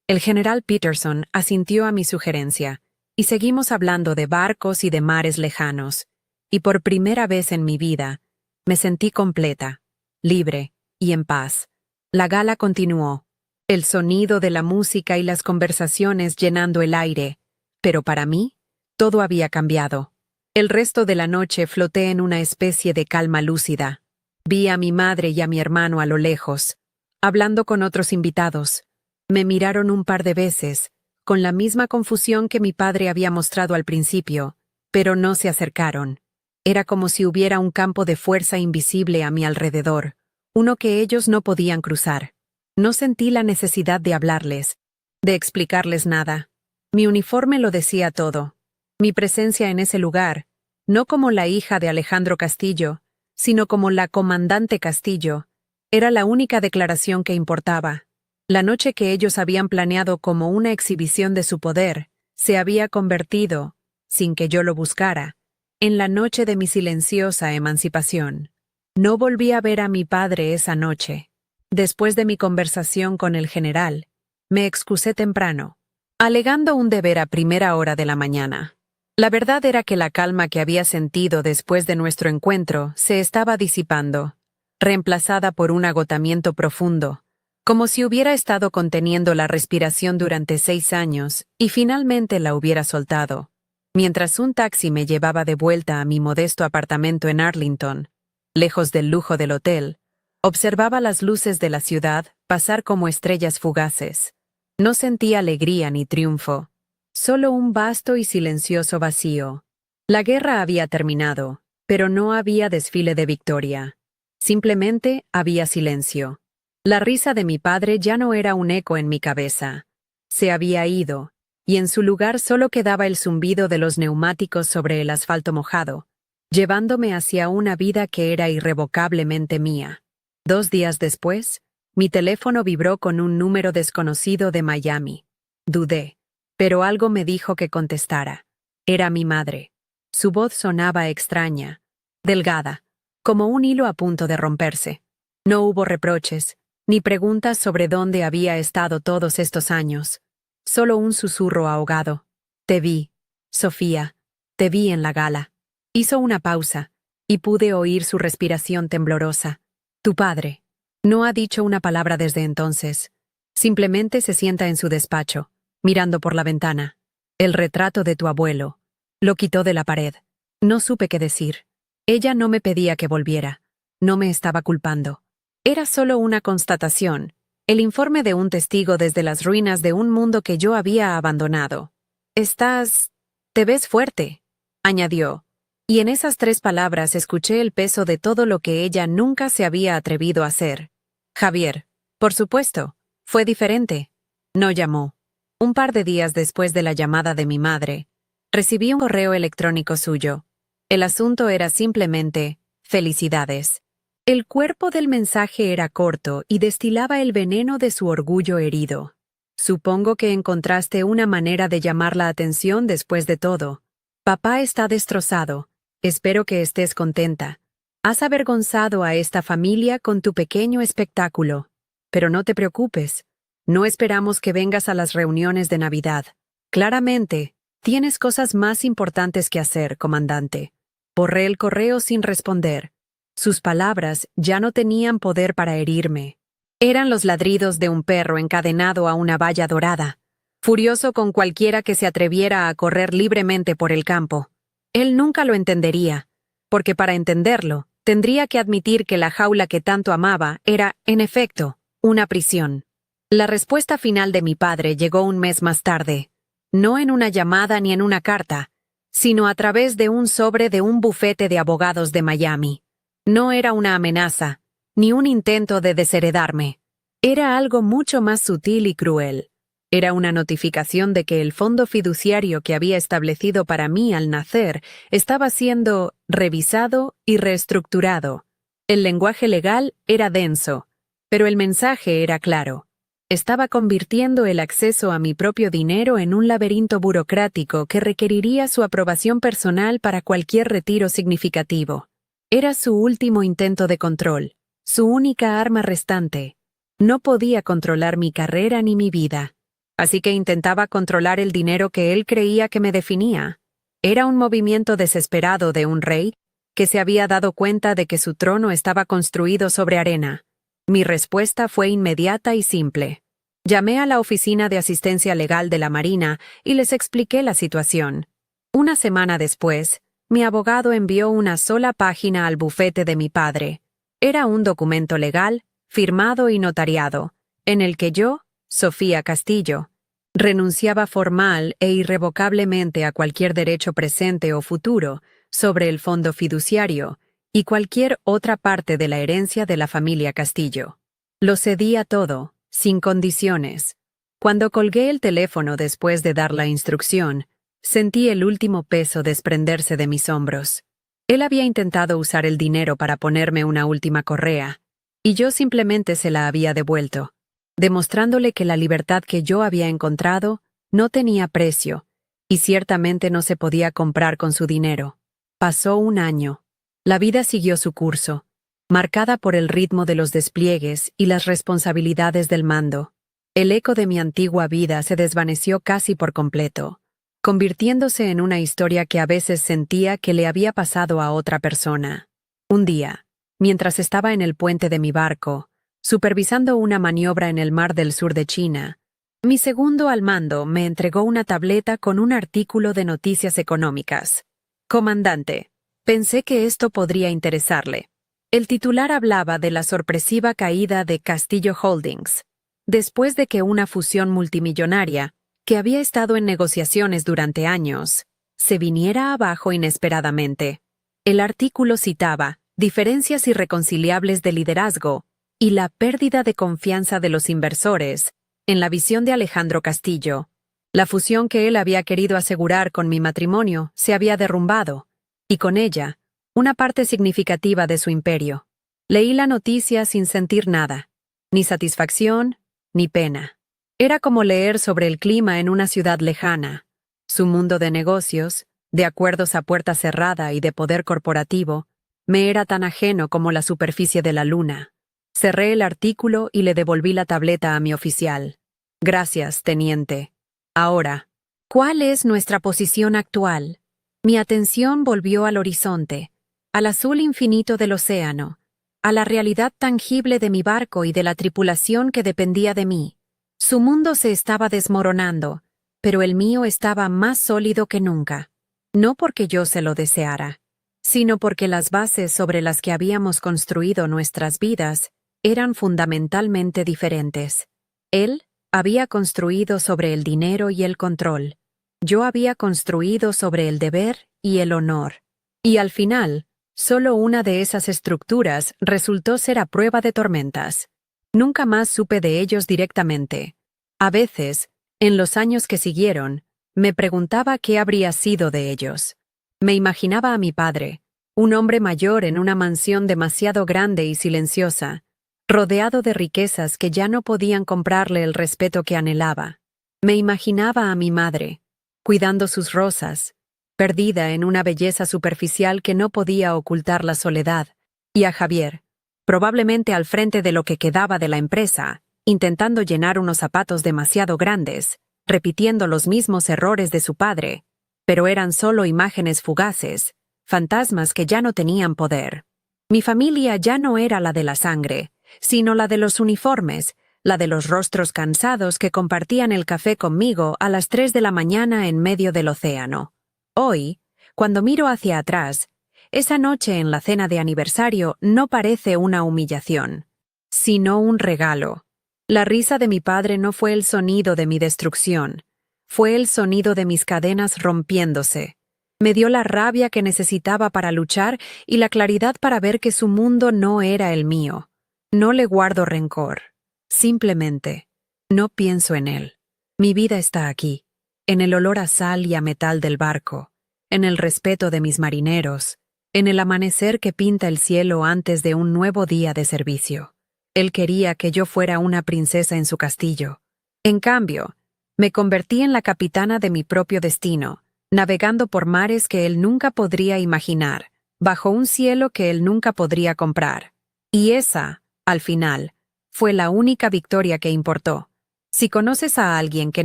El general Peterson asintió a mi sugerencia, y seguimos hablando de barcos y de mares lejanos. Y por primera vez en mi vida, me sentí completa, libre y en paz. La gala continuó, el sonido de la música y las conversaciones llenando el aire, pero para mí, todo había cambiado. El resto de la noche floté en una especie de calma lúcida. Vi a mi madre y a mi hermano a lo lejos, hablando con otros invitados. Me miraron un par de veces, con la misma confusión que mi padre había mostrado al principio, pero no se acercaron. Era como si hubiera un campo de fuerza invisible a mi alrededor, uno que ellos no podían cruzar. No sentí la necesidad de hablarles, de explicarles nada. Mi uniforme lo decía todo. Mi presencia en ese lugar, no como la hija de Alejandro Castillo, sino como la comandante Castillo, era la única declaración que importaba. La noche que ellos habían planeado como una exhibición de su poder, se había convertido, sin que yo lo buscara, en la noche de mi silenciosa emancipación. No volví a ver a mi padre esa noche. Después de mi conversación con el general, me excusé temprano, alegando un deber a primera hora de la mañana. La verdad era que la calma que había sentido después de nuestro encuentro se estaba disipando, reemplazada por un agotamiento profundo, como si hubiera estado conteniendo la respiración durante 6 años y finalmente la hubiera soltado. Mientras un taxi me llevaba de vuelta a mi modesto apartamento en Arlington, lejos del lujo del hotel, observaba las luces de la ciudad pasar como estrellas fugaces. No sentí alegría ni triunfo, solo un vasto y silencioso vacío. La guerra había terminado, pero no había desfile de victoria. Simplemente había silencio. La risa de mi padre ya no era un eco en mi cabeza. Se había ido, y en su lugar solo quedaba el zumbido de los neumáticos sobre el asfalto mojado, llevándome hacia una vida que era irrevocablemente mía. 2 días después, mi teléfono vibró con un número desconocido de Miami. Dudé, pero algo me dijo que contestara. Era mi madre. Su voz sonaba extraña, delgada, como un hilo a punto de romperse. No hubo reproches, ni preguntas sobre dónde había estado todos estos años. Solo un susurro ahogado. Te vi, Sofía, te vi en la gala. Hizo una pausa, y pude oír su respiración temblorosa. Tu padre. No ha dicho una palabra desde entonces. Simplemente se sienta en su despacho, mirando por la ventana. El retrato de tu abuelo. Lo quitó de la pared. No supe qué decir. Ella no me pedía que volviera. No me estaba culpando. Era solo una constatación. El informe de un testigo desde las ruinas de un mundo que yo había abandonado. Te ves fuerte, añadió, Y en esas 3 palabras escuché el peso de todo lo que ella nunca se había atrevido a hacer. Javier, por supuesto, fue diferente. No llamó. Un par de días después de la llamada de mi madre, recibí un correo electrónico suyo. El asunto era simplemente, felicidades. El cuerpo del mensaje era corto y destilaba el veneno de su orgullo herido. Supongo que encontraste una manera de llamar la atención después de todo. Papá está destrozado. Espero que estés contenta. Has avergonzado a esta familia con tu pequeño espectáculo. Pero no te preocupes. No esperamos que vengas a las reuniones de Navidad. Claramente, tienes cosas más importantes que hacer, comandante. Borré el correo sin responder. Sus palabras ya no tenían poder para herirme. Eran los ladridos de un perro encadenado a una valla dorada, furioso con cualquiera que se atreviera a correr libremente por el campo. Él nunca lo entendería, porque para entenderlo, tendría que admitir que la jaula que tanto amaba era, en efecto, una prisión. La respuesta final de mi padre llegó un mes más tarde, no en una llamada ni en una carta, sino a través de un sobre de un bufete de abogados de Miami. No era una amenaza, ni un intento de desheredarme. Era algo mucho más sutil y cruel. Era una notificación de que el fondo fiduciario que había establecido para mí al nacer estaba siendo revisado y reestructurado. El lenguaje legal era denso, pero el mensaje era claro. Estaba convirtiendo el acceso a mi propio dinero en un laberinto burocrático que requeriría su aprobación personal para cualquier retiro significativo. Era su último intento de control, su única arma restante. No podía controlar mi carrera ni mi vida. Así que intentaba controlar el dinero que él creía que me definía. Era un movimiento desesperado de un rey que se había dado cuenta de que su trono estaba construido sobre arena. Mi respuesta fue inmediata y simple. Llamé a la Oficina de Asistencia Legal de la Marina y les expliqué la situación. Una semana después, mi abogado envió una sola página al bufete de mi padre. Era un documento legal, firmado y notariado, en el que yo, Sofía Castillo, renunciaba formal e irrevocablemente a cualquier derecho presente o futuro sobre el fondo fiduciario y cualquier otra parte de la herencia de la familia Castillo. Lo cedía todo, sin condiciones. Cuando colgué el teléfono después de dar la instrucción, sentí el último peso desprenderse de mis hombros. Él había intentado usar el dinero para ponerme una última correa, y yo simplemente se la había devuelto, demostrándole que la libertad que yo había encontrado no tenía precio, y ciertamente no se podía comprar con su dinero. Pasó un año. La vida siguió su curso, marcada por el ritmo de los despliegues y las responsabilidades del mando. El eco de mi antigua vida se desvaneció casi por completo, convirtiéndose en una historia que a veces sentía que le había pasado a otra persona. Un día, mientras estaba en el puente de mi barco, supervisando una maniobra en el mar del sur de China, mi segundo al mando me entregó una tableta con un artículo de noticias económicas. Comandante, pensé que esto podría interesarle. El titular hablaba de la sorpresiva caída de Castillo Holdings, después de que una fusión multimillonaria, que había estado en negociaciones durante años, se viniera abajo inesperadamente. El artículo citaba diferencias irreconciliables de liderazgo y la pérdida de confianza de los inversores en la visión de Alejandro Castillo. La fusión que él había querido asegurar con mi matrimonio se había derrumbado, y con ella, una parte significativa de su imperio. Leí la noticia sin sentir nada, ni satisfacción, ni pena. Era como leer sobre el clima en una ciudad lejana. Su mundo de negocios, de acuerdos a puerta cerrada y de poder corporativo, me era tan ajeno como la superficie de la luna. Cerré el artículo y le devolví la tableta a mi oficial. Gracias, teniente. Ahora, ¿cuál es nuestra posición actual? Mi atención volvió al horizonte, al azul infinito del océano, a la realidad tangible de mi barco y de la tripulación que dependía de mí. Su mundo se estaba desmoronando, pero el mío estaba más sólido que nunca. No porque yo se lo deseara, sino porque las bases sobre las que habíamos construido nuestras vidas eran fundamentalmente diferentes. Él había construido sobre el dinero y el control. Yo había construido sobre el deber y el honor. Y al final, solo una de esas estructuras resultó ser a prueba de tormentas. Nunca más supe de ellos directamente. A veces, en los años que siguieron, me preguntaba qué habría sido de ellos. Me imaginaba a mi padre, un hombre mayor en una mansión demasiado grande y silenciosa, rodeado de riquezas que ya no podían comprarle el respeto que anhelaba. Me imaginaba a mi madre, cuidando sus rosas, perdida en una belleza superficial que no podía ocultar la soledad, y a Javier, probablemente al frente de lo que quedaba de la empresa, intentando llenar unos zapatos demasiado grandes, repitiendo los mismos errores de su padre, pero eran solo imágenes fugaces, fantasmas que ya no tenían poder. Mi familia ya no era la de la sangre, sino la de los uniformes, la de los rostros cansados que compartían el café conmigo a las 3 de la mañana en medio del océano. Hoy, cuando miro hacia atrás, esa noche en la cena de aniversario no parece una humillación, sino un regalo. La risa de mi padre no fue el sonido de mi destrucción, fue el sonido de mis cadenas rompiéndose. Me dio la rabia que necesitaba para luchar y la claridad para ver que su mundo no era el mío. No le guardo rencor. Simplemente, no pienso en él. Mi vida está aquí, en el olor a sal y a metal del barco, en el respeto de mis marineros, en el amanecer que pinta el cielo antes de un nuevo día de servicio. Él quería que yo fuera una princesa en su castillo. En cambio, me convertí en la capitana de mi propio destino, navegando por mares que él nunca podría imaginar, bajo un cielo que él nunca podría comprar. Y esa, al final, fue la única victoria que importó. Si conoces a alguien que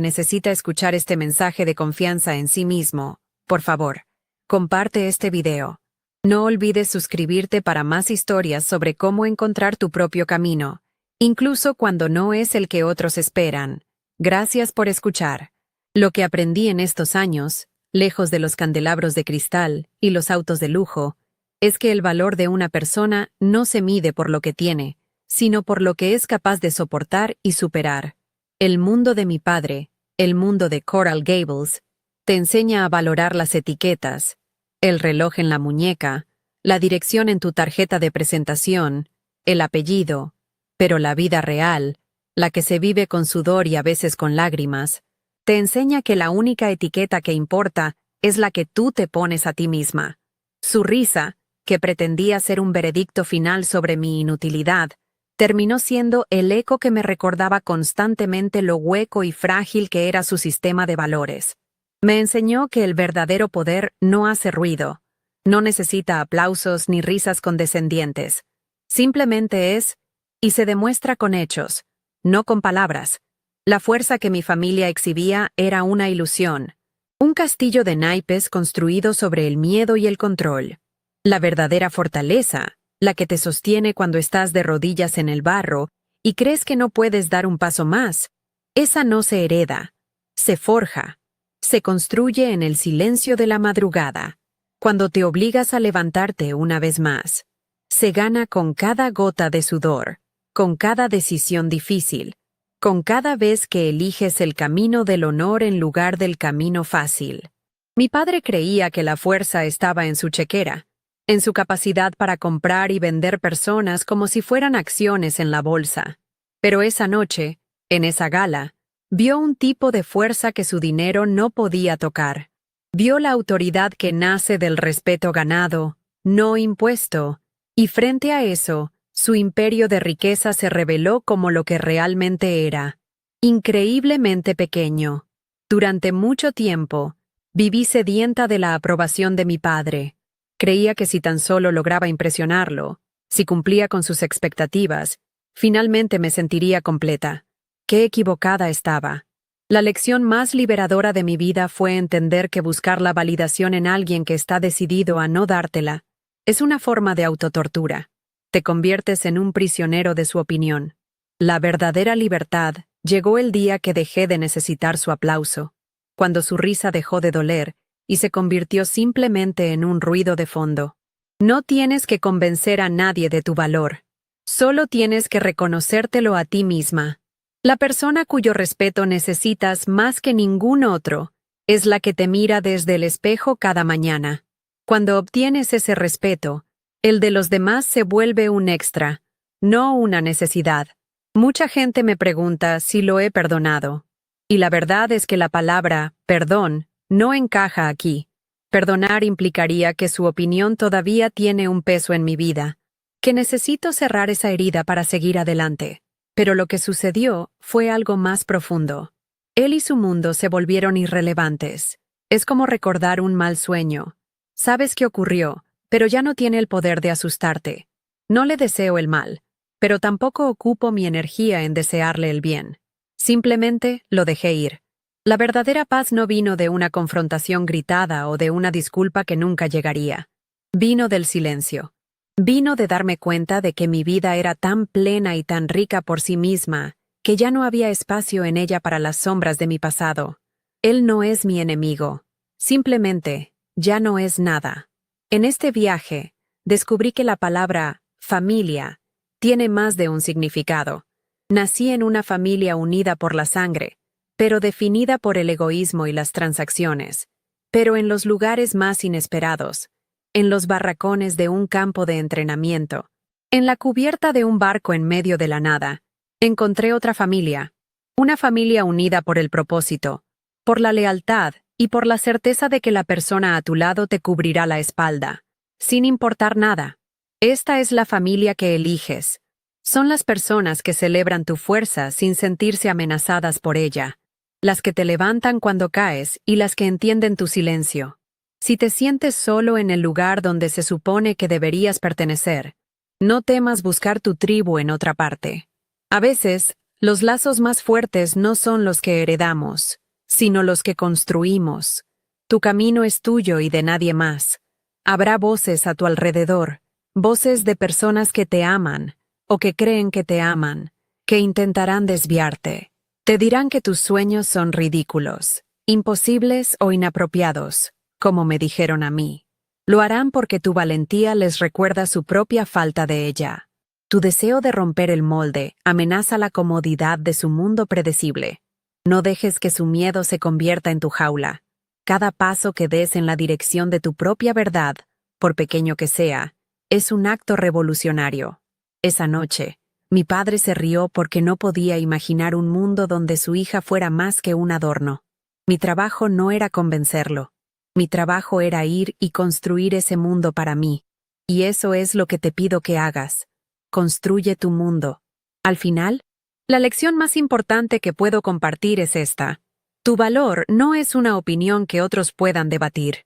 necesita escuchar este mensaje de confianza en sí mismo, por favor, comparte este video. No olvides suscribirte para más historias sobre cómo encontrar tu propio camino, incluso cuando no es el que otros esperan. Gracias por escuchar. Lo que aprendí en estos años, lejos de los candelabros de cristal y los autos de lujo, es que el valor de una persona no se mide por lo que tiene, sino por lo que es capaz de soportar y superar. El mundo de mi padre, el mundo de Coral Gables, te enseña a valorar las etiquetas, el reloj en la muñeca, la dirección en tu tarjeta de presentación, el apellido, pero la vida real, la que se vive con sudor y a veces con lágrimas, te enseña que la única etiqueta que importa es la que tú te pones a ti misma. Su risa, que pretendía ser un veredicto final sobre mi inutilidad, terminó siendo el eco que me recordaba constantemente lo hueco y frágil que era su sistema de valores. Me enseñó que el verdadero poder no hace ruido, no necesita aplausos ni risas condescendientes. Simplemente es, y se demuestra con hechos, no con palabras. La fuerza que mi familia exhibía era una ilusión, un castillo de naipes construido sobre el miedo y el control. La verdadera fortaleza, la que te sostiene cuando estás de rodillas en el barro y crees que no puedes dar un paso más, esa no se hereda, se forja, se construye en el silencio de la madrugada, cuando te obligas a levantarte una vez más. Se gana con cada gota de sudor, con cada decisión difícil, con cada vez que eliges el camino del honor en lugar del camino fácil. Mi padre creía que la fuerza estaba en su chequera, en su capacidad para comprar y vender personas como si fueran acciones en la bolsa. Pero esa noche, en esa gala, vio un tipo de fuerza que su dinero no podía tocar. Vio la autoridad que nace del respeto ganado, no impuesto, y frente a eso, su imperio de riqueza se reveló como lo que realmente era, increíblemente pequeño. Durante mucho tiempo, viví sedienta de la aprobación de mi padre. Creía que si tan solo lograba impresionarlo, si cumplía con sus expectativas, finalmente me sentiría completa. Qué equivocada estaba. La lección más liberadora de mi vida fue entender que buscar la validación en alguien que está decidido a no dártela es una forma de autotortura. Te conviertes en un prisionero de su opinión. La verdadera libertad llegó el día que dejé de necesitar su aplauso, cuando su risa dejó de doler y se convirtió simplemente en un ruido de fondo. No tienes que convencer a nadie de tu valor. Solo tienes que reconocértelo a ti misma. La persona cuyo respeto necesitas más que ningún otro es la que te mira desde el espejo cada mañana. Cuando obtienes ese respeto, el de los demás se vuelve un extra, no una necesidad. Mucha gente me pregunta si lo he perdonado. Y la verdad es que la palabra perdón no encaja aquí. Perdonar implicaría que su opinión todavía tiene un peso en mi vida, que necesito cerrar esa herida para seguir adelante. Pero lo que sucedió fue algo más profundo. Él y su mundo se volvieron irrelevantes. Es como recordar un mal sueño. Sabes qué ocurrió, pero ya no tiene el poder de asustarte. No le deseo el mal, pero tampoco ocupo mi energía en desearle el bien. Simplemente lo dejé ir. La verdadera paz no vino de una confrontación gritada o de una disculpa que nunca llegaría. Vino del silencio. Vino de darme cuenta de que mi vida era tan plena y tan rica por sí misma, que ya no había espacio en ella para las sombras de mi pasado. Él no es mi enemigo. Simplemente, ya no es nada. En este viaje, descubrí que la palabra familia tiene más de un significado. Nací en una familia unida por la sangre, pero definida por el egoísmo y las transacciones, pero en los lugares más inesperados, en los barracones de un campo de entrenamiento, en la cubierta de un barco en medio de la nada, encontré otra familia, una familia unida por el propósito, por la lealtad y por la certeza de que la persona a tu lado te cubrirá la espalda, sin importar nada. Esta es la familia que eliges. Son las personas que celebran tu fuerza sin sentirse amenazadas por ella, las que te levantan cuando caes y las que entienden tu silencio. Si te sientes solo en el lugar donde se supone que deberías pertenecer, no temas buscar tu tribu en otra parte. A veces, los lazos más fuertes no son los que heredamos, sino los que construimos. Tu camino es tuyo y de nadie más. Habrá voces a tu alrededor, voces de personas que te aman, o que creen que te aman, que intentarán desviarte. Te dirán que tus sueños son ridículos, imposibles o inapropiados, como me dijeron a mí. Lo harán porque tu valentía les recuerda su propia falta de ella. Tu deseo de romper el molde amenaza la comodidad de su mundo predecible. No dejes que su miedo se convierta en tu jaula. Cada paso que des en la dirección de tu propia verdad, por pequeño que sea, es un acto revolucionario. Esa noche, mi padre se rió porque no podía imaginar un mundo donde su hija fuera más que un adorno. Mi trabajo no era convencerlo. Mi trabajo era ir y construir ese mundo para mí. Y eso es lo que te pido que hagas. Construye tu mundo. Al final, la lección más importante que puedo compartir es esta. Tu valor no es una opinión que otros puedan debatir.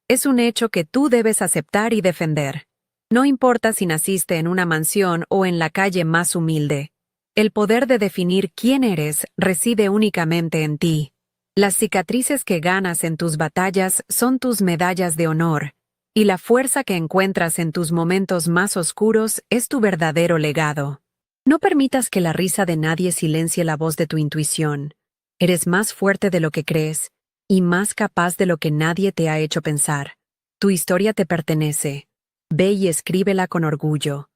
Es un hecho que tú debes aceptar y defender. No importa si naciste en una mansión o en la calle más humilde. El poder de definir quién eres reside únicamente en ti. Las cicatrices que ganas en tus batallas son tus medallas de honor, y la fuerza que encuentras en tus momentos más oscuros es tu verdadero legado. No permitas que la risa de nadie silencie la voz de tu intuición. Eres más fuerte de lo que crees, y más capaz de lo que nadie te ha hecho pensar. Tu historia te pertenece. Ve y escríbela con orgullo.